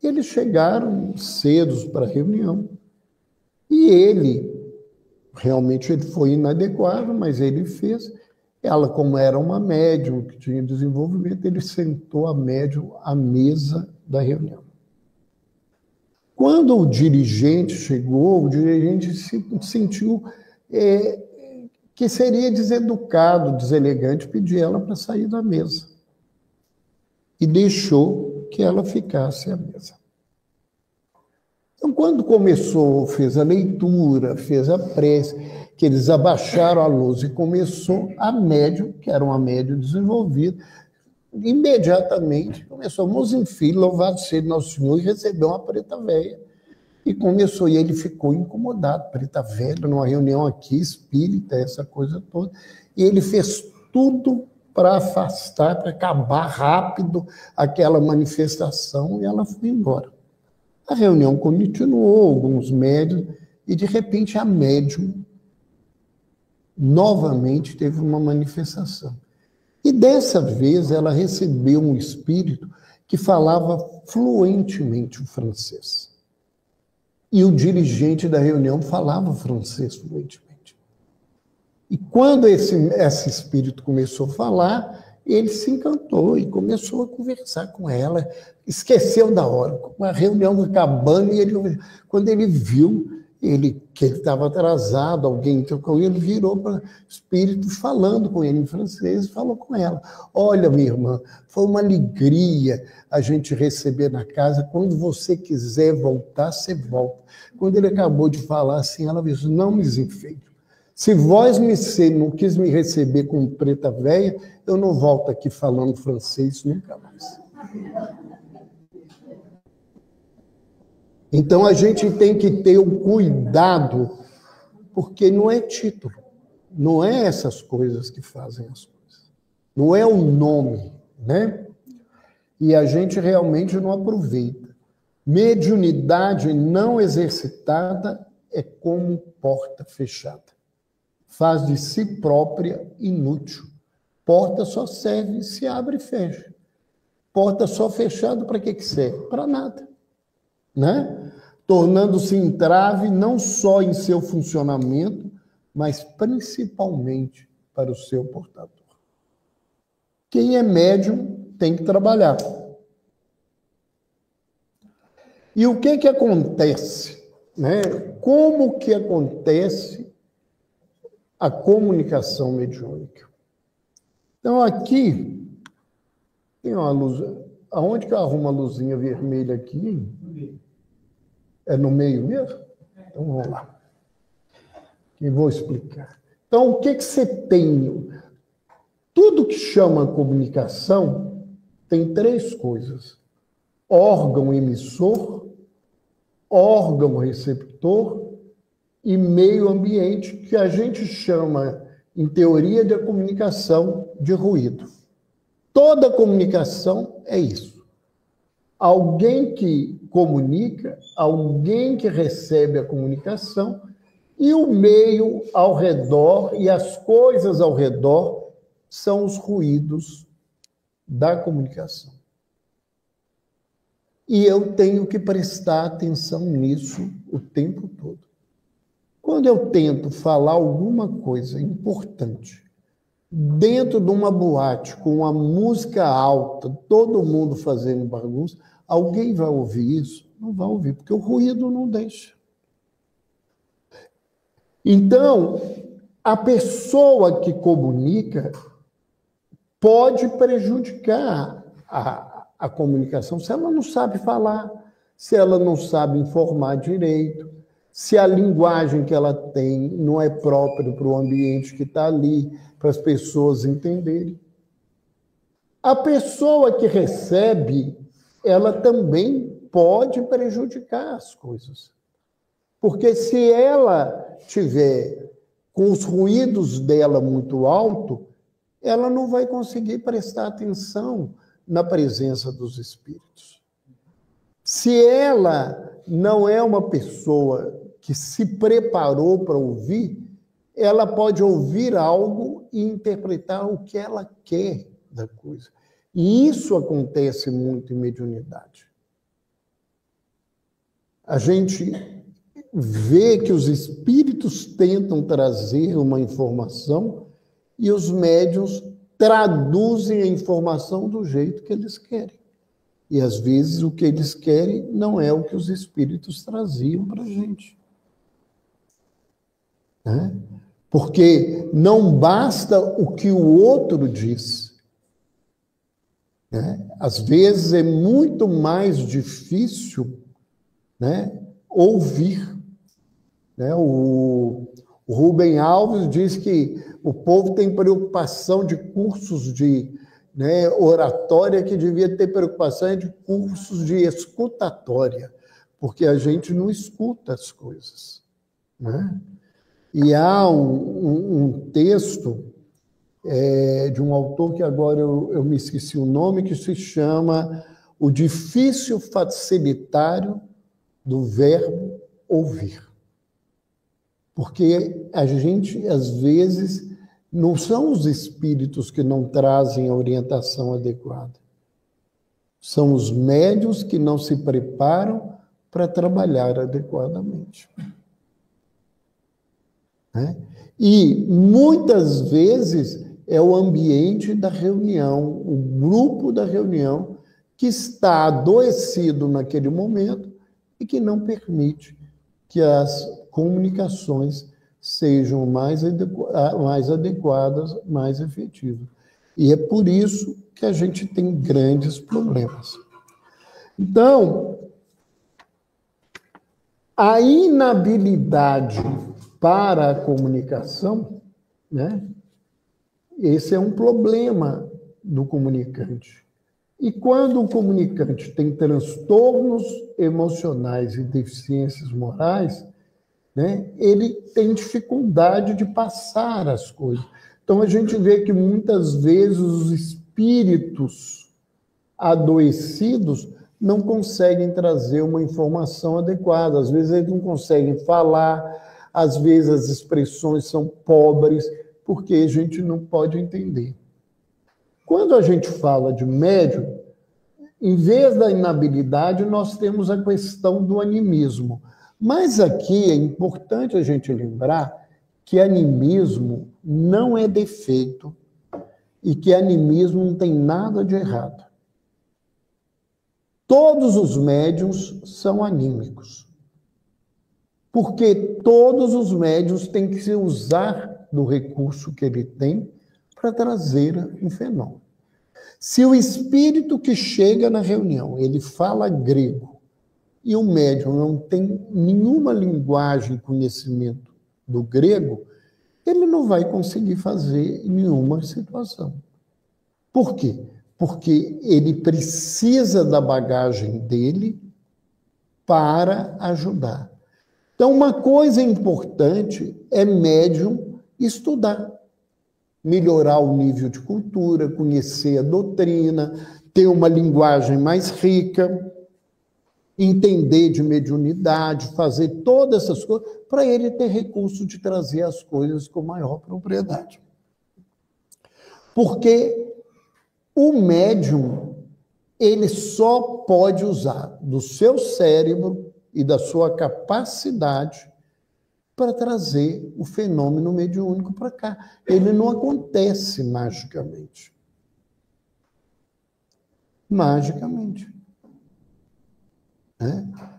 Eles chegaram cedo para a reunião e realmente ele foi inadequado, mas ele fez. Ela, como era uma médium que tinha desenvolvimento, ele sentou a médium à mesa da reunião. Quando o dirigente chegou, o dirigente se sentiu que seria deseducado, deselegante, pedir ela para sair da mesa. E deixou que ela ficasse à mesa. Então, quando começou, fez a leitura, fez a prece, que eles abaixaram a luz e começou a médium, que era uma médium desenvolvida, imediatamente começou, mãos em fila, louvado seja Nosso Senhor, e recebeu uma preta velha. E começou, e ele ficou incomodado, preta velha, numa reunião aqui, espírita, essa coisa toda. E ele fez tudo para afastar, para acabar rápido aquela manifestação, e ela foi embora. A reunião continuou, alguns médiums, e de repente a médium novamente teve uma manifestação. E dessa vez ela recebeu um espírito que falava fluentemente o francês. E o dirigente da reunião falava francês fluentemente. E quando esse espírito começou a falar, ele se encantou e começou a conversar com ela, esqueceu da hora, com a reunião acabando, e quando ele viu que ele estava atrasado, alguém entrou com ele, virou para o espírito falando com ele em francês, falou com ela: olha, minha irmã, foi uma alegria a gente receber na casa, quando você quiser voltar, você volta. Quando ele acabou de falar assim, ela disse: não me desenfeite. Se vós não quis me receber como preta velha, eu não volto aqui falando francês nunca mais. Então, a gente tem que ter o cuidado, porque não é título, não é essas coisas que fazem as coisas. não é o nome, né? E a gente realmente não aproveita. Mediunidade não exercitada é como porta fechada. Faz de si própria inútil. Porta só serve se abre e fecha. Porta só fechada para que serve? Para nada, né? Tornando-se entrave não só em seu funcionamento, mas principalmente para o seu portador. Quem é médium tem que trabalhar. E o que acontece, né? Como que acontece a comunicação mediúnica? Então, aqui tem uma luz. Aonde que eu arrumo a luzinha vermelha aqui? É no meio mesmo? Então, vamos lá. Eu vou explicar. Então, o que você tem? Tudo que chama comunicação tem três coisas: órgão emissor, órgão receptor e meio ambiente, que a gente chama, em teoria da comunicação, de ruído. Toda comunicação é isso. Alguém que comunica, alguém que recebe a comunicação e o meio ao redor e as coisas ao redor são os ruídos da comunicação. E eu tenho que prestar atenção nisso o tempo todo. Quando eu tento falar alguma coisa importante dentro de uma boate com uma música alta, todo mundo fazendo bagunça, alguém vai ouvir isso? Não vai ouvir, porque o ruído não deixa. Então, a pessoa que comunica pode prejudicar a comunicação se ela não sabe falar, se ela não sabe informar direito, se a linguagem que ela tem não é própria para o ambiente que está ali, para as pessoas entenderem. A pessoa que recebe, ela também pode prejudicar as coisas. Porque se ela tiver com os ruídos dela muito alto, ela não vai conseguir prestar atenção na presença dos espíritos. Se ela não é uma pessoa que se preparou para ouvir, ela pode ouvir algo e interpretar o que ela quer da coisa. E isso acontece muito em mediunidade. A gente vê que os espíritos tentam trazer uma informação e os médiuns traduzem a informação do jeito que eles querem. E, às vezes, o que eles querem não é o que os espíritos traziam para a gente. Né? Porque não basta o que o outro diz. Né? Às vezes, é muito mais difícil, né, ouvir. Né? O Rubem Alves diz que o povo tem preocupação de cursos de, né, oratória, que devia ter preocupação de cursos de escutatória, porque a gente não escuta as coisas. Né? E há um texto de um autor que agora eu me esqueci o nome, que se chama O Difícil Facilitário do Verbo Ouvir. Porque a gente, às vezes, não são os espíritos que não trazem a orientação adequada. São os médiuns que não se preparam para trabalhar adequadamente. Né? E, muitas vezes, é o ambiente da reunião, o grupo da reunião, que está adoecido naquele momento e que não permite que as comunicações sejam mais adequadas, mais efetivas. E é por isso que a gente tem grandes problemas. Então, a inabilidade para a comunicação, né, esse é um problema do comunicante. E quando o comunicante tem transtornos emocionais e deficiências morais, né, ele tem dificuldade de passar as coisas, Então, a gente vê que muitas vezes os espíritos adoecidos não conseguem trazer uma informação adequada. Às vezes, eles não conseguem falar, às vezes, as expressões são pobres, porque a gente não pode entender. Quando a gente fala de médium, em vez da inabilidade, nós temos a questão do animismo. Mas aqui é importante a gente lembrar que animismo não é defeito e que animismo não tem nada de errado. Todos os médiuns são anímicos, porque todos os médiuns têm que se usar do recurso que ele tem para trazer um fenômeno. Se o espírito que chega na reunião, ele fala grego, e o médium não tem nenhuma linguagem, conhecimento do grego, ele não vai conseguir fazer nenhuma situação. Por quê? Porque ele precisa da bagagem dele para ajudar. Então, uma coisa importante é médium estudar, melhorar o nível de cultura, conhecer a doutrina, ter uma linguagem mais rica, entender de mediunidade, fazer todas essas coisas, para ele ter recurso de trazer as coisas com maior propriedade. Porque o médium, ele só pode usar do seu cérebro e da sua capacidade para trazer o fenômeno mediúnico para cá. Ele não acontece magicamente. Magicamente.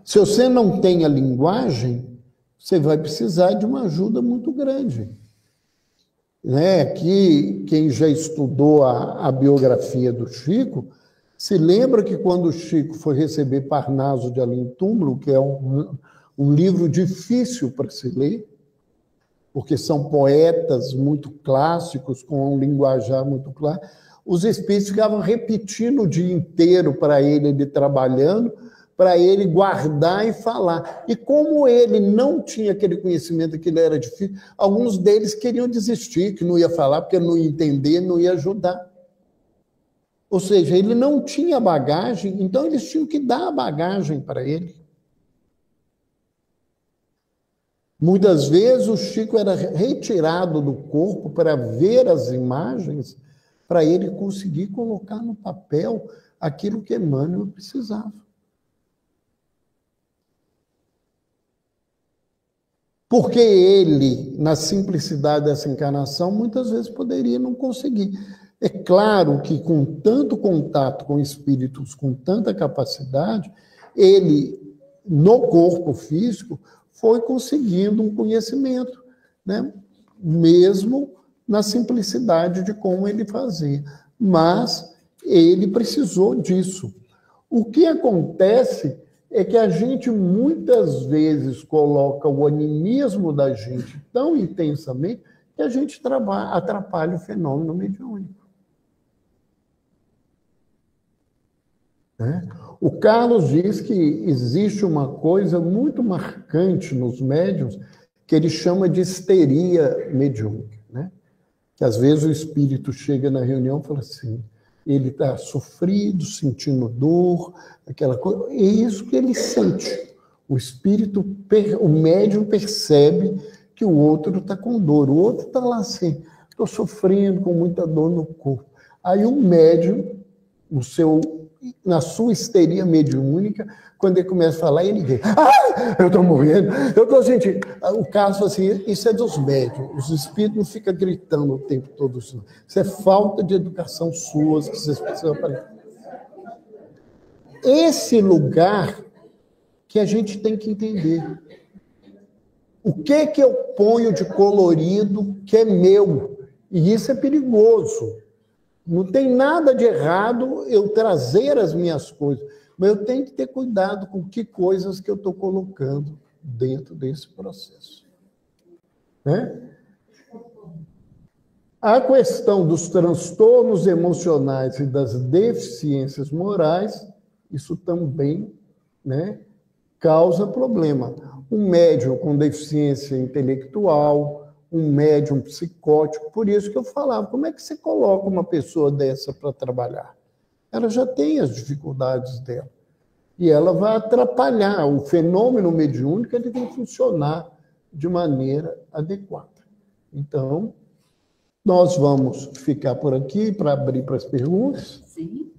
Se você não tem a linguagem, você vai precisar de uma ajuda muito grande. Aqui, quem já estudou a biografia do Chico, se lembra que quando o Chico foi receber Parnaso de Além Túmulo, que é um livro difícil para se ler, porque são poetas muito clássicos, com um linguajar muito claro, os espíritos ficavam repetindo o dia inteiro para ele trabalhando, para ele guardar e falar. E como ele não tinha aquele conhecimento, que ele era difícil, alguns deles queriam desistir, que não ia falar, porque não ia entender, não ia ajudar. Ou seja, ele não tinha bagagem, então eles tinham que dar a bagagem para ele. Muitas vezes o Chico era retirado do corpo para ver as imagens, para ele conseguir colocar no papel aquilo que Emmanuel precisava. Porque ele, na simplicidade dessa encarnação, muitas vezes poderia não conseguir. É claro que com tanto contato com espíritos, com tanta capacidade, ele, no corpo físico, foi conseguindo um conhecimento, mesmo na simplicidade de como ele fazia. Mas ele precisou disso. O que acontece é que a gente muitas vezes coloca o animismo da gente tão intensamente que a gente atrapalha o fenômeno mediúnico. O Carlos diz que existe uma coisa muito marcante nos médiuns que ele chama de histeria mediúnica, que às vezes o espírito chega na reunião e fala assim, ele está sofrido, sentindo dor, aquela coisa, é isso que ele sente. O espírito, o médium percebe que o outro está com dor, o outro está lá assim, estou sofrendo com muita dor no corpo. Aí o médium, na sua histeria mediúnica, quando ele começa a falar, ele diz, eu estou morrendo, eu estou sentindo. O caso assim, isso é dos médiuns, os espíritos não ficam gritando o tempo todo. Isso é falta de educação suas que vocês precisam aprender. Esse lugar que a gente tem que entender. O que eu ponho de colorido que é meu? E isso é perigoso. Não tem nada de errado eu trazer as minhas coisas, mas eu tenho que ter cuidado com que coisas que eu estou colocando dentro desse processo. A questão dos transtornos emocionais e das deficiências morais, isso também causa problema. Um médium com deficiência intelectual, um médium psicótico. Por isso que eu falava, como é que você coloca uma pessoa dessa para trabalhar? Ela já tem as dificuldades dela. E ela vai atrapalhar. O fenômeno mediúnico ele tem que funcionar de maneira adequada. Então, nós vamos ficar por aqui para abrir para as perguntas. Sim.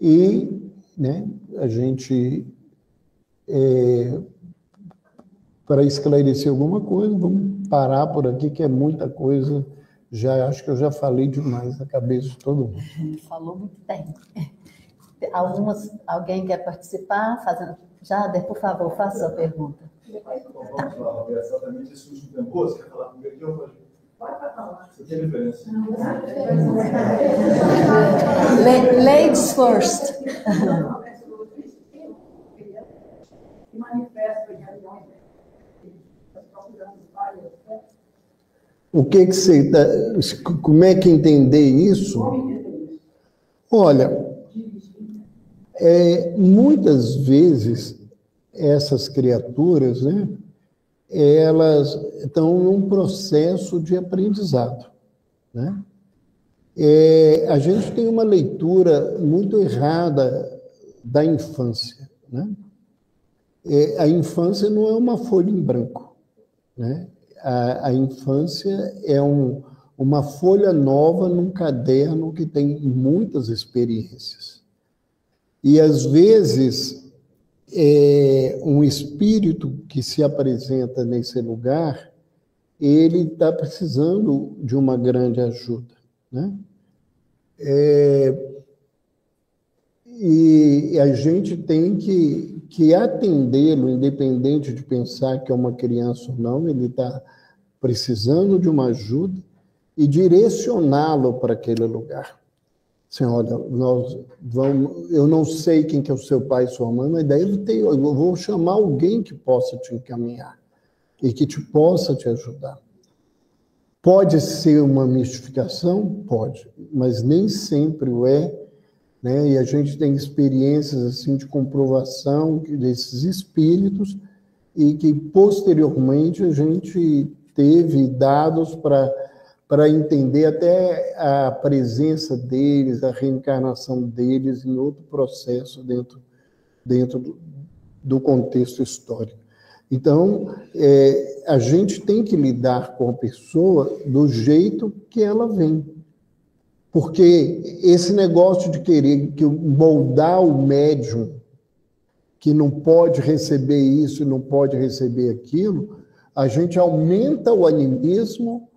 E, né, a gente, para esclarecer alguma coisa, vamos parar por aqui, que é muita coisa. Já acho que eu já falei demais na cabeça de todo mundo. Falou muito bem. Alguém quer participar? Jader, por favor, faça a pergunta. Vamos lá, exatamente esse último tempo. Você quer falar comigo? Você tem referência? Ladies first. O que você como é que entender isso? Olha, muitas vezes essas criaturas, né, elas estão num processo de aprendizado, né? A gente tem uma leitura muito errada da infância, né? A infância não é uma folha em branco, né? A infância é uma folha nova num caderno que tem muitas experiências. E, às vezes, um espírito que se apresenta nesse lugar, ele está precisando de uma grande ajuda, né? E a gente tem que atendê-lo, independente de pensar que é uma criança ou não, ele está precisando de uma ajuda e direcioná-lo para aquele lugar. Assim, olha, eu não sei quem que é o seu pai e sua mãe, mas daí eu vou chamar alguém que possa te encaminhar e que possa te ajudar. Pode ser uma mistificação? Pode, mas nem sempre o é, né? E a gente tem experiências assim de comprovação desses espíritos e que posteriormente a gente teve dados para entender até a presença deles, a reencarnação deles em outro processo dentro do contexto histórico. Então, a gente tem que lidar com a pessoa do jeito que ela vem. Porque esse negócio de querer moldar o médium, que não pode receber isso e não pode receber aquilo, a gente aumenta o animismo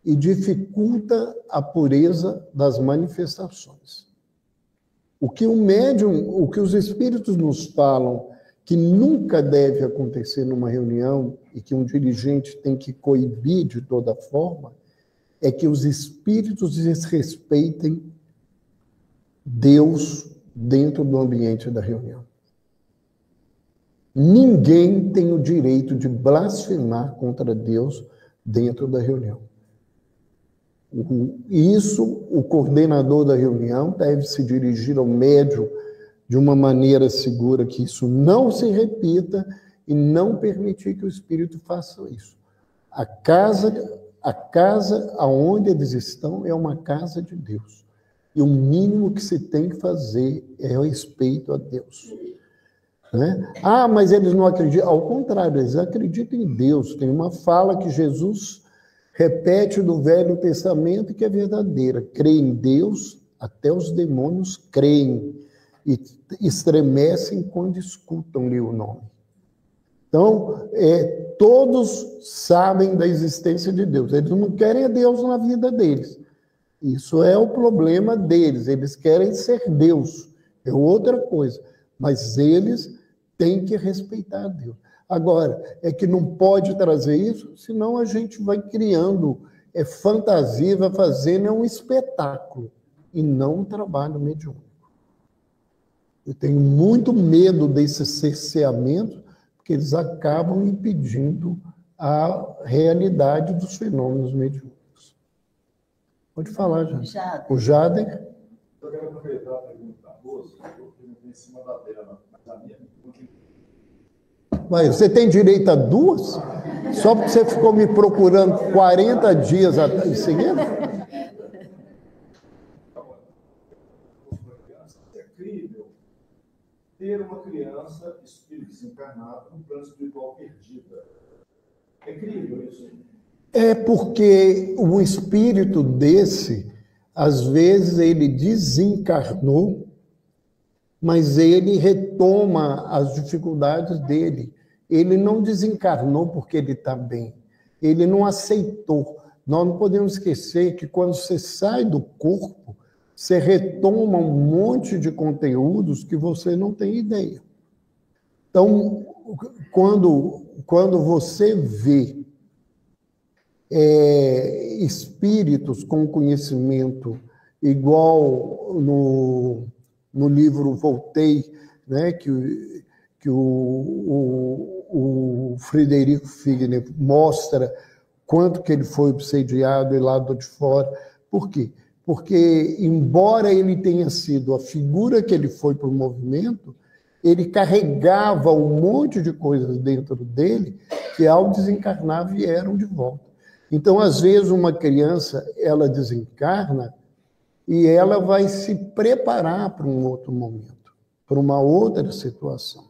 e dificulta a pureza das manifestações. O que os espíritos nos falam que nunca deve acontecer numa reunião e que um dirigente tem que coibir de toda forma, é que os espíritos desrespeitem Deus dentro do ambiente da reunião. Ninguém tem o direito de blasfemar contra Deus dentro da reunião. Isso, o coordenador da reunião deve se dirigir ao médium de uma maneira segura, que isso não se repita e não permitir que o espírito faça isso. A casa aonde eles estão é uma casa de Deus. E o mínimo que se tem que fazer é o respeito a Deus. Né? Ah, mas eles não acreditam. Ao contrário, eles acreditam em Deus. Tem uma fala que Jesus repete do Velho Testamento que é verdadeira. Crê em Deus, até os demônios creem e estremecem quando escutam-lhe o nome. Então, todos sabem da existência de Deus. Eles não querem a Deus na vida deles. Isso é o problema deles. Eles querem ser Deus. É outra coisa. Mas eles têm que respeitar a Deus. Agora, é que não pode trazer isso, senão a gente vai criando fantasia, vai fazendo um espetáculo e não um trabalho mediúnico. Eu tenho muito medo desse cerceamento, porque eles acabam impedindo a realidade dos fenômenos mediúnicos. Pode falar, Jader. O Jader. Eu quero aproveitar a pergunta da moça, eu perguntei em cima da dela, mas a minha pergunta Mas você tem direito a 2? Só porque você ficou me procurando 40 dias em seguida? É crível ter uma criança, espírito desencarnado, no plano espiritual perdida. É crível isso? É porque um espírito desse, às vezes ele desencarnou, mas ele retoma as dificuldades dele. Ele não desencarnou porque ele está bem. Ele não aceitou. Nós não podemos esquecer que quando você sai do corpo, você retoma um monte de conteúdos que você não tem ideia. Então, quando você vê espíritos com conhecimento igual no livro Voltei, né, que o Frederico Figner mostra quanto que ele foi obsediado e lá de fora. Por quê? Porque, embora ele tenha sido a figura que ele foi para o movimento, ele carregava um monte de coisas dentro dele que, ao desencarnar, vieram de volta. Então, às vezes, uma criança, ela desencarna e ela vai se preparar para um outro momento, para uma outra situação.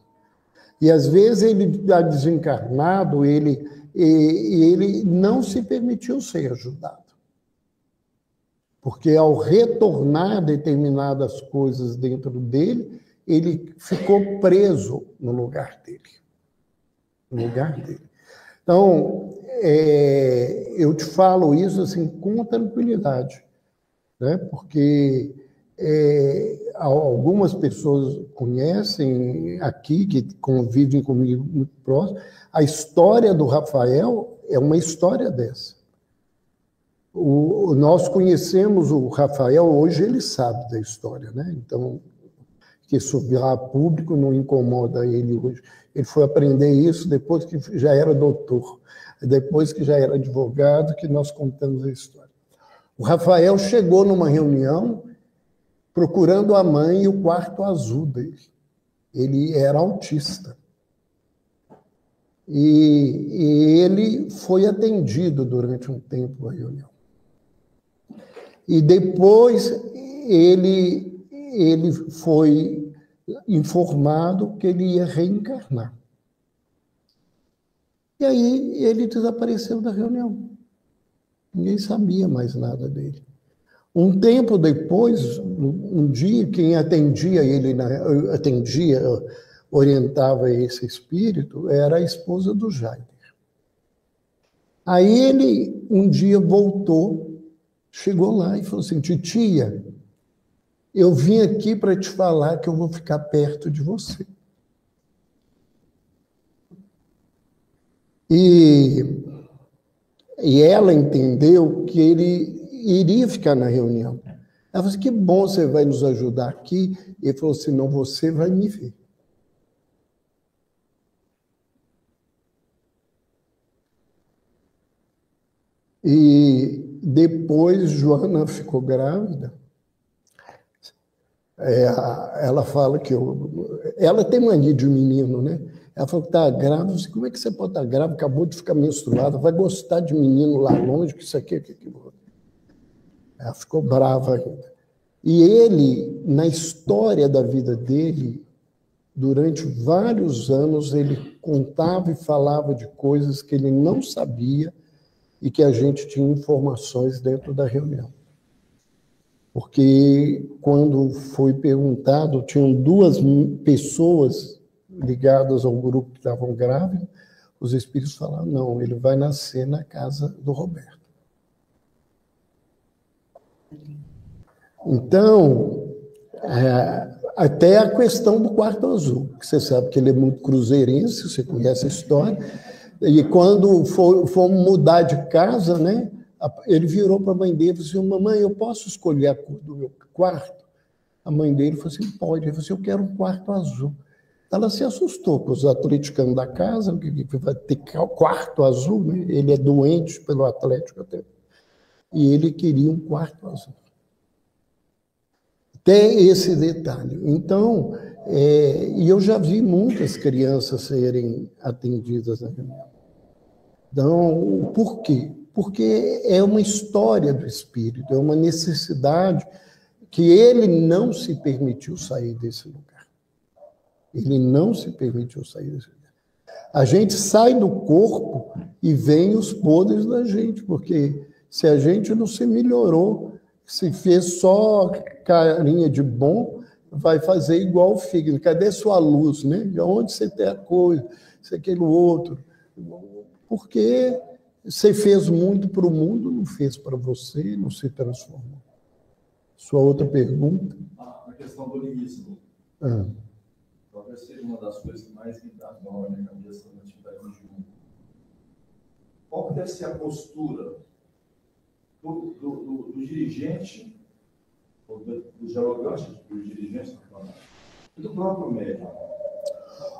E, às vezes, ele está desencarnado, ele não se permitiu ser ajudado. Porque, ao retornar determinadas coisas dentro dele, ele ficou preso no lugar dele. No lugar dele. Então, eu te falo isso assim com tranquilidade, né? Porque algumas pessoas conhecem aqui, que convivem comigo muito próximo, a história do Rafael é uma história dessa. Nós conhecemos o Rafael, hoje ele sabe da história, né? Então, que isso virar público não incomoda ele hoje. Ele foi aprender isso depois que já era doutor, depois que já era advogado, que nós contamos a história. O Rafael chegou numa reunião procurando a mãe e o quarto azul dele. Ele era autista. E ele foi atendido durante um tempo na reunião. E depois ele foi informado que ele ia reencarnar. E aí ele desapareceu da reunião. Ninguém sabia mais nada dele. Um tempo depois, um dia, quem atendia ele, orientava esse espírito, era a esposa do Jair. Aí ele, um dia, voltou, chegou lá e falou assim: titia, eu vim aqui para te falar que eu vou ficar perto de você. E ela entendeu que ele iria ficar na reunião. Ela falou assim: que bom, você vai nos ajudar aqui. Ele falou assim: não, você vai me ver. E depois Joana ficou grávida. Ela fala que ela tem mania de menino, né? Ela falou que está grávida. Eu disse: como é que você pode estar grávida? Acabou de ficar menstruada, vai gostar de menino lá longe, que isso aqui. Ela ficou brava ainda. E ele, na história da vida dele, durante vários anos, ele contava e falava de coisas que ele não sabia e que a gente tinha informações dentro da reunião. Porque quando foi perguntado, tinham 2 pessoas ligadas ao grupo que estavam grávidas, os espíritos falaram: não, ele vai nascer na casa do Roberto. Então, até a questão do quarto azul, que você sabe que ele é muito cruzeirense, você conhece a história, e quando fomos mudar de casa, né, ele virou para a mãe dele e falou assim: mamãe, eu posso escolher a cor do meu quarto? A mãe dele falou assim: pode. Ele falou assim: eu quero um quarto azul. Ela se assustou com os atleticanos da casa, que vai ter quarto azul, né? Ele é doente pelo Atlético até. E ele queria um quarto azul. Tem esse detalhe. Então, E eu já vi muitas crianças serem atendidas na reunião. Então, por quê? Porque é uma história do espírito, é uma necessidade que ele não se permitiu sair desse lugar. Ele não se permitiu sair desse lugar. A gente sai do corpo e vem os podres da gente, porque se a gente não se melhorou, se fez só carinha de bom, vai fazer igual o fígado. Cadê sua luz, né? De onde você tem a coisa, isso, aquilo, outro. Porque você fez muito para o mundo, não fez para você, não se transformou. Sua outra pergunta? A questão do lirismo. Talvez seja uma das coisas que mais me dá nó na minha cabeça na atividade de Jung. Qual deve ser a postura do dirigente, do dialogante, do dirigente, e do próprio médium?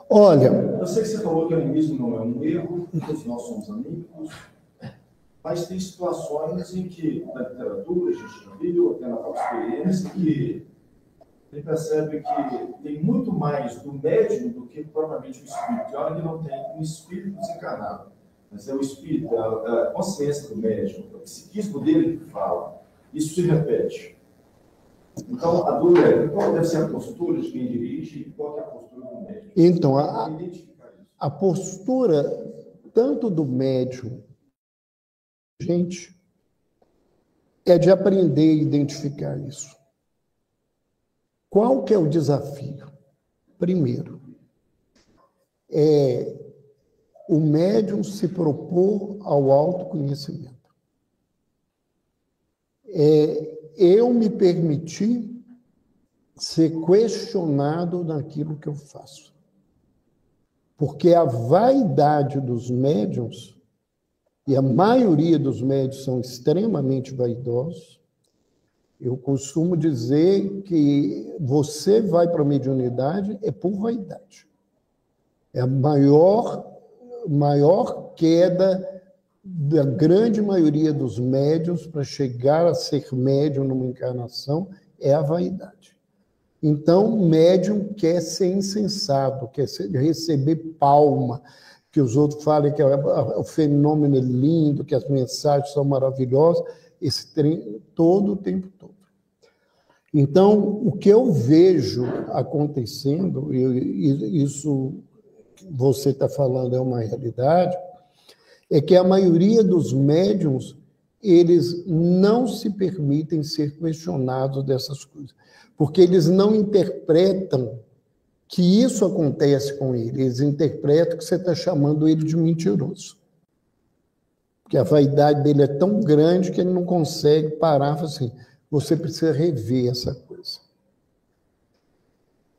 Olha... Eu sei que você falou que o animismo não é um erro, todos nós somos amigos, mas tem situações em que, na literatura, a gente já viu, até na própria experiência, que ele percebe que tem muito mais do médium do que propriamente o espírito. E olha que não tem um espírito desencarnado, mas é o espírito, é a consciência do médium, é o psiquismo dele que fala. Isso se repete. Então, a dúvida é, qual deve ser a postura de quem dirige e qual é a postura do médium? Então, a postura tanto do médium, gente, é de aprender a identificar isso. Qual que é o desafio? Primeiro, é o médium se propor ao autoconhecimento. Eu me permitir ser questionado naquilo que eu faço. Porque a vaidade dos médiuns, e a maioria dos médiuns são extremamente vaidosos, eu costumo dizer que você vai para a mediunidade é por vaidade. É a maior queda da grande maioria dos médiuns para chegar a ser médium numa encarnação é a vaidade. Então, o médium quer ser insensato, quer receber palma, que os outros falem que o fenômeno é lindo, que as mensagens são maravilhosas, esse trem todo o tempo todo. Então, o que eu vejo acontecendo, e isso que você está falando é uma realidade, é que a maioria dos médiums, eles não se permitem ser questionados dessas coisas, porque eles não interpretam que isso acontece com ele, eles interpretam que você está chamando ele de mentiroso. Porque a vaidade dele é tão grande que ele não consegue parar e falar assim, você precisa rever essa coisa.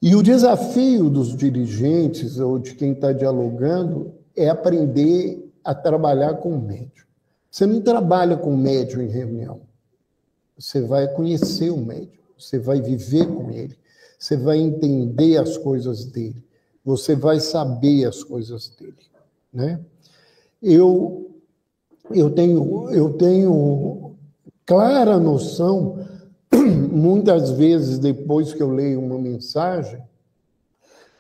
E o desafio dos dirigentes ou de quem está dialogando é aprender a trabalhar com o médium. Você não trabalha com o médium em reunião. Você vai conhecer o médium, você vai viver com ele, você vai entender as coisas dele, você vai saber as coisas dele, né? Eu tenho clara noção, muitas vezes depois que eu leio uma mensagem,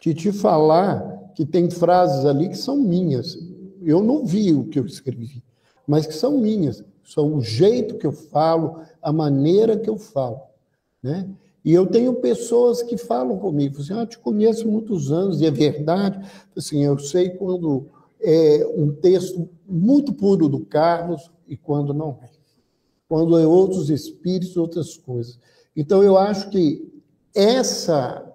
de te falar que tem frases ali que são minhas. Eu não vi o que eu escrevi, mas que são minhas. São o jeito que eu falo, a maneira que eu falo, né? E eu tenho pessoas que falam comigo, assim, te conheço há muitos anos, e é verdade, assim, eu sei quando é um texto muito puro do Carlos e quando não é. Quando é outros espíritos, outras coisas. Então, eu acho que essa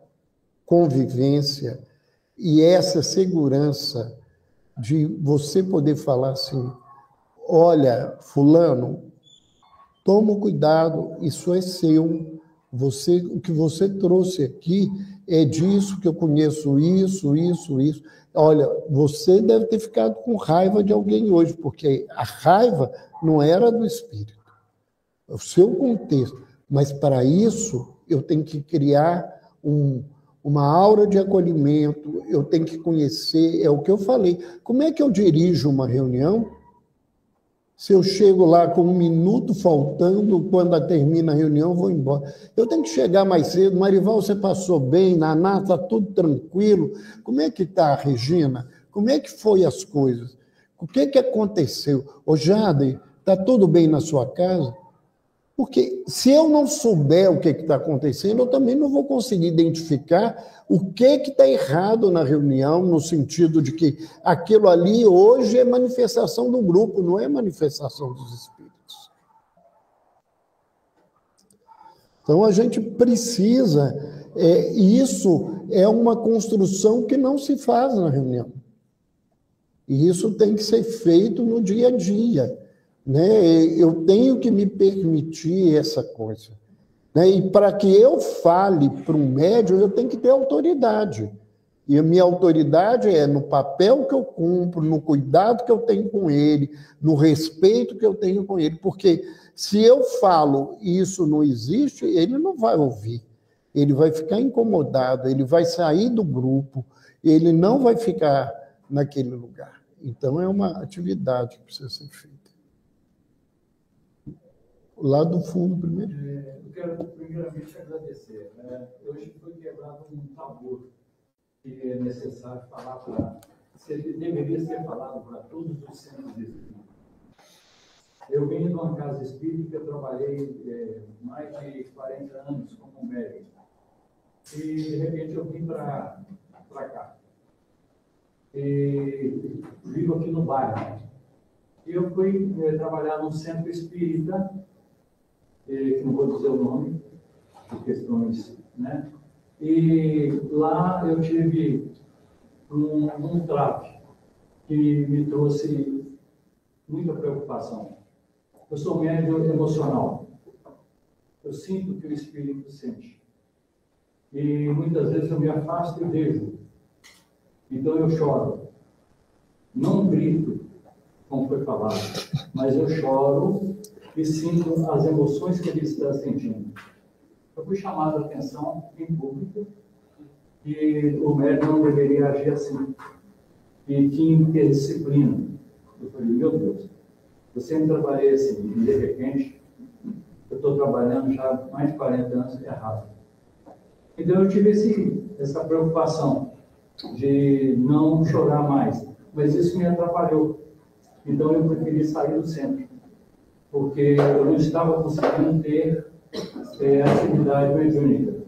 convivência e essa segurança de você poder falar assim, olha, fulano, toma cuidado, isso é seu, o que você trouxe aqui é disso que eu conheço, isso. Olha, você deve ter ficado com raiva de alguém hoje, porque a raiva não era do espírito, é o seu contexto. Mas, para isso, eu tenho que criar uma aura de acolhimento, eu tenho que conhecer, é o que eu falei. Como é que eu dirijo uma reunião Se eu chego lá com 1 minuto faltando, quando termina a reunião, eu vou embora. Eu tenho que chegar mais cedo. Marival, você passou bem? Naná, está tudo tranquilo? Como é que está a Regina? Como é que foi as coisas? O que aconteceu? Ô, Jade, está tudo bem na sua casa? Porque se eu não souber o que está acontecendo, eu também não vou conseguir identificar o que está errado na reunião, no sentido de que aquilo ali hoje é manifestação do grupo, não é manifestação dos espíritos. Então a gente precisa, isso é uma construção que não se faz na reunião. E isso tem que ser feito no dia a dia. Né? Eu tenho que me permitir essa coisa. Né? E para que eu fale para um médium, eu tenho que ter autoridade. E a minha autoridade é no papel que eu cumpro, no cuidado que eu tenho com ele, no respeito que eu tenho com ele. Porque se eu falo e isso não existe, ele não vai ouvir. Ele vai ficar incomodado, ele vai sair do grupo, ele não vai ficar naquele lugar. Então, é uma atividade que precisa ser feita. Lá do fundo, primeiro. Eu quero, primeiramente, agradecer. Hoje foi quebrado um tabu que é necessário falar para... Deveria ser falado para todos os centros espíritas. Eu venho de uma casa espírita, eu trabalhei mais de 40 anos como médico. E, de repente, eu vim para cá. E vivo aqui no bairro. E eu fui trabalhar num centro espírita, que não vou dizer o nome, por questões, né? E lá eu tive um trato que me trouxe muita preocupação. Eu sou médium emocional. Eu sinto o que o espírito sente. E muitas vezes eu me afasto e vejo. Então eu choro. Não grito, como foi falado, mas eu choro e sinto as emoções que ele está sentindo. Eu fui chamado a atenção em público que o médium não deveria agir assim. E tinha que ter disciplina. Eu falei, meu Deus, eu sempre trabalhei assim, e de repente, eu estou trabalhando já há mais de 40 anos errado. Então eu tive essa preocupação de não chorar mais, mas isso me atrapalhou. Então eu preferi sair do centro, porque eu não estava conseguindo ter atividade mediúnica.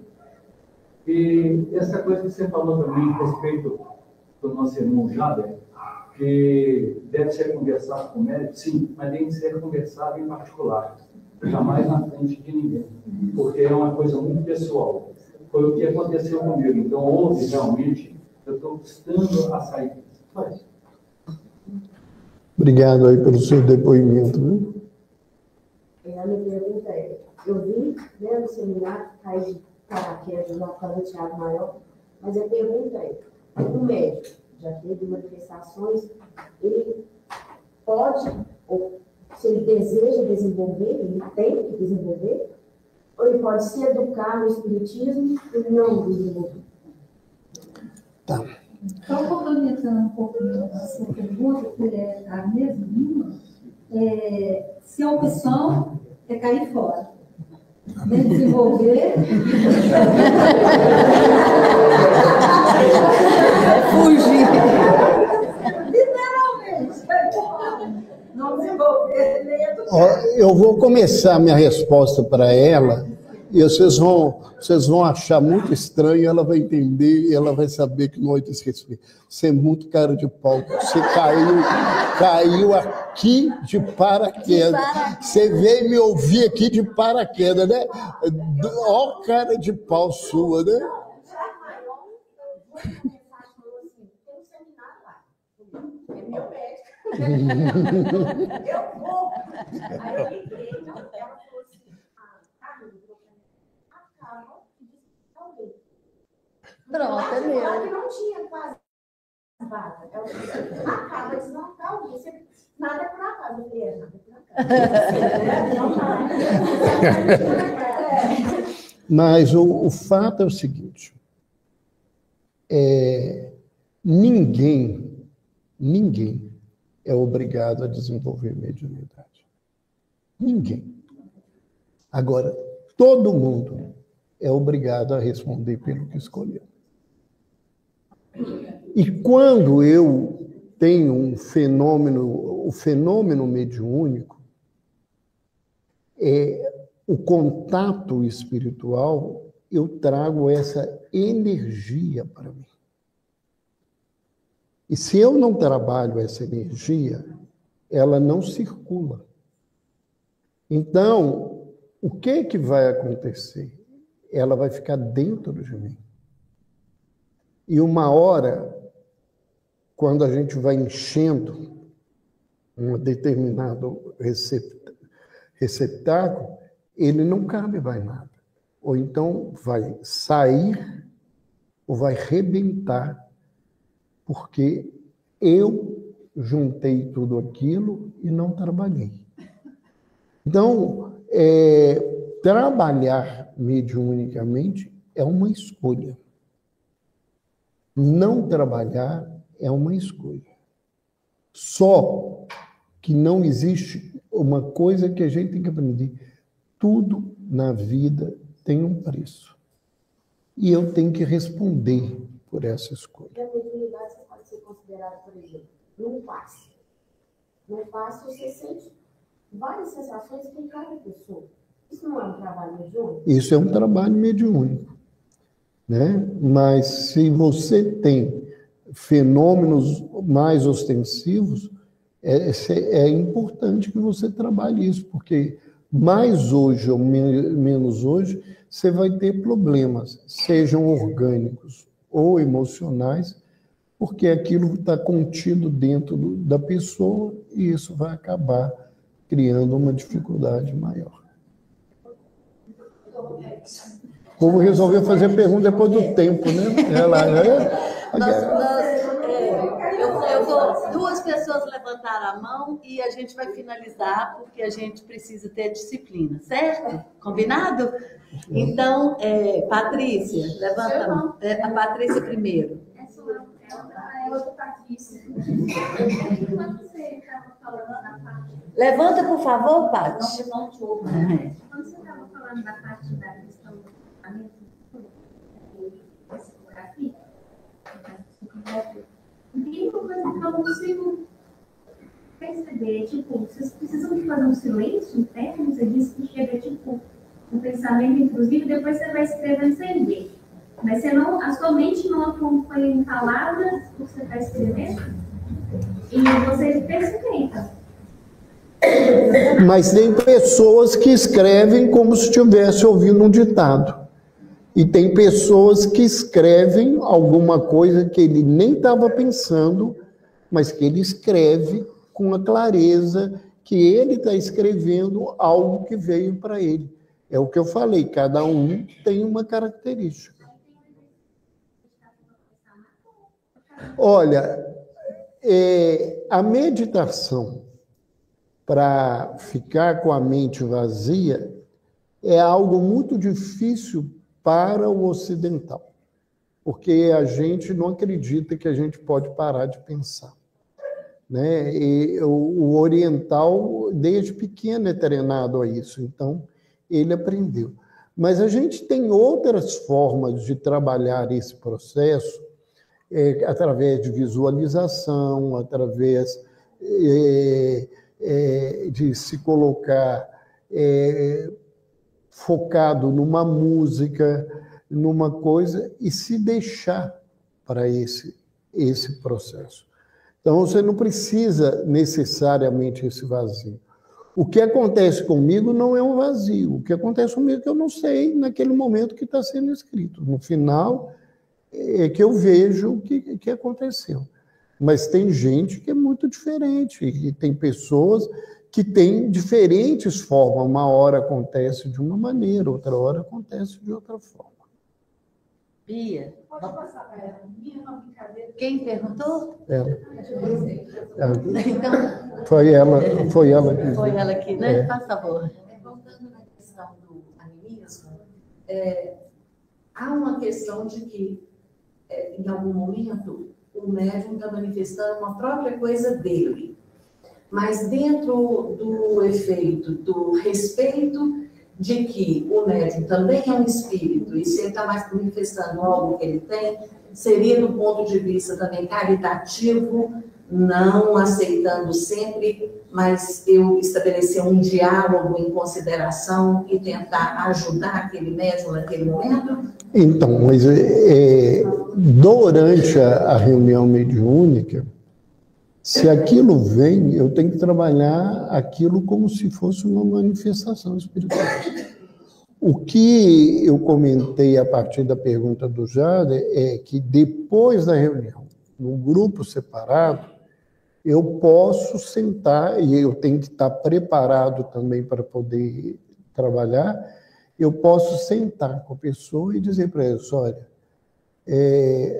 E essa coisa que você falou também a respeito do nosso irmão Jader, que deve ser conversado com o médico, sim, mas tem que ser conversado em particular, jamais na frente de ninguém, porque é uma coisa muito pessoal. Foi o que aconteceu comigo. Então, houve realmente, eu estou custando a sair. Obrigado aí pelo seu depoimento. Viu? A minha pergunta é, eu vim no seminário, caí de paraquedas no Teatro Maior, mas a pergunta é, o médico já teve manifestações, ele pode, ou se ele deseja desenvolver, ele tem que desenvolver, ou ele pode se educar no espiritismo e não desenvolver? Tá. Então, complementando um pouco a sua pergunta, que é a mesma, se a opção é cair fora, nem desenvolver, Fugir. literalmente, não desenvolver, nem educar. Eu vou começar minha resposta para ela e vocês vão achar muito estranho, ela vai entender e ela vai saber que não é desrespeito. Você é muito cara de pau. Você caiu aqui de paraquedas. Você veio me ouvir aqui de paraquedas, né? Ó cara de pau sua, né? É meu médico. Eu vou. Aí eu liguei, ela falou assim, acaba de alguém. Pronto, é Ela que meu. não tinha quase vaga. Ela falou assim, acaba de desmarcar alguém. Você, nada é por acaso. Eu falei, nada é por acaso. Mas o fato é o seguinte, ninguém é obrigado a desenvolver mediunidade. Ninguém. Agora, todo mundo é obrigado a responder pelo que escolheu. E quando eu tenho um fenômeno, o fenômeno mediúnico, o contato espiritual, eu trago essa energia para mim. E se eu não trabalho essa energia, ela não circula. Então, o que vai acontecer? Ela vai ficar dentro de mim. E uma hora, quando a gente vai enchendo um determinado receptáculo, ele não cabe mais nada. Ou então vai sair ou vai rebentar, porque eu juntei tudo aquilo e não trabalhei. Então, trabalhar mediunicamente é uma escolha. Não trabalhar é uma escolha. Só que não existe uma coisa que a gente tem que aprender. Tudo na vida tem um preço. E eu tenho que responder por essa escolha. A mediunidade pode ser considerada, por exemplo, num passe. Num passe você sente várias sensações em cada pessoa. Isso não é um trabalho mediúnico? Isso é um trabalho mediúnico, né? Mas se você tem fenômenos mais ostensivos, é importante que você trabalhe isso, porque mais hoje ou menos hoje, você vai ter problemas, sejam orgânicos ou emocionais, porque aquilo está contido dentro da pessoa e isso vai acabar criando uma dificuldade maior. O povo resolveu fazer pergunta depois do tempo, né? Duas pessoas levantaram a mão e a gente vai finalizar, porque a gente precisa ter disciplina, certo? Combinado? Então, Patrícia, levanta a mão. A Patrícia primeiro. Levanta, por favor, Paty. Quando você estava falando da parte da questão do tratamento da psicografia, tem uma coisa que eu não consigo perceber, tipo, vocês precisam de fazer um silêncio interno, você disse que chega, tipo, um pensamento intrusivo, depois você vai escrevendo sem ver. Mas você não, a sua mente não acompanha em palavras o que você está escrevendo, e você persevera. Mas tem pessoas que escrevem como se estivesse ouvindo um ditado. E tem pessoas que escrevem alguma coisa que ele nem estava pensando, mas que ele escreve com a clareza que ele está escrevendo algo que veio para ele. É o que eu falei, cada um tem uma característica. Olha, a meditação para ficar com a mente vazia é algo muito difícil para o ocidental, porque a gente não acredita que a gente pode parar de pensar, né? E o oriental, desde pequeno, é treinado a isso, então ele aprendeu. Mas a gente tem outras formas de trabalhar esse processo, através de visualização, através de se colocar focado numa música, numa coisa, e se deixar para esse processo. Então, você não precisa necessariamente esse vazio. O que acontece comigo não é um vazio. O que acontece comigo é que eu não sei naquele momento que está sendo escrito. No final, é que eu vejo o que aconteceu. Mas tem gente que é muito diferente, e tem pessoas que têm diferentes formas. Uma hora acontece de uma maneira, outra hora acontece de outra forma. Bia, quem perguntou? Ela. Então, Foi ela que... foi ela aqui, né? Faz favor. Voltando na questão do animismo, há uma questão de que, em algum momento, o médium está manifestando uma própria coisa dele. mas dentro do efeito do respeito de que o médium também é um espírito, e se ele está mais manifestando algo que ele tem, seria do ponto de vista também caritativo, não aceitando sempre, mas eu estabelecer um diálogo em consideração e tentar ajudar aquele médium naquele momento? Então, mas durante a reunião mediúnica, se aquilo vem, eu tenho que trabalhar aquilo como se fosse uma manifestação espiritual. O que eu comentei a partir da pergunta do Jader é que depois da reunião, num grupo separado, eu posso sentar, e eu tenho que estar preparado também para poder trabalhar, eu posso sentar com a pessoa e dizer para ela, olha,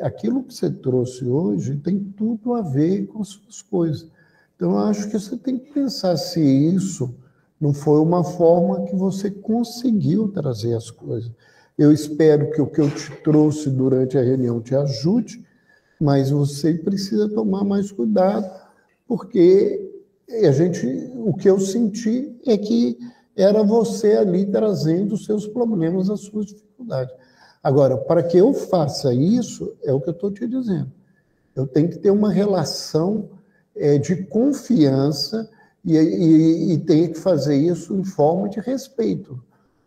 aquilo que você trouxe hoje tem tudo a ver com as suas coisas. Então, eu acho que você tem que pensar se isso não foi uma forma que você conseguiu trazer as coisas. Eu espero que o que eu te trouxe durante a reunião te ajude, mas você precisa tomar mais cuidado, porque o que eu senti é que era você ali trazendo os seus problemas, as suas dificuldades. Agora, para que eu faça isso, é o que eu estou te dizendo. Eu tenho que ter uma relação de confiança e tenho que fazer isso em forma de respeito.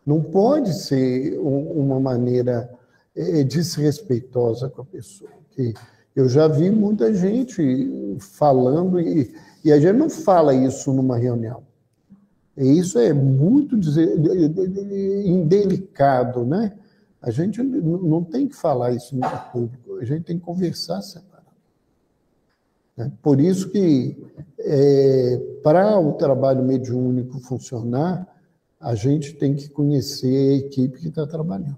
Não pode ser uma maneira desrespeitosa com a pessoa. Eu já vi muita gente falando, e a gente não fala isso numa reunião. E isso é muito indelicado, né? A gente não tem que falar isso no público, a gente tem que conversar separado. Por isso que, para o trabalho mediúnico funcionar, a gente tem que conhecer a equipe que está trabalhando.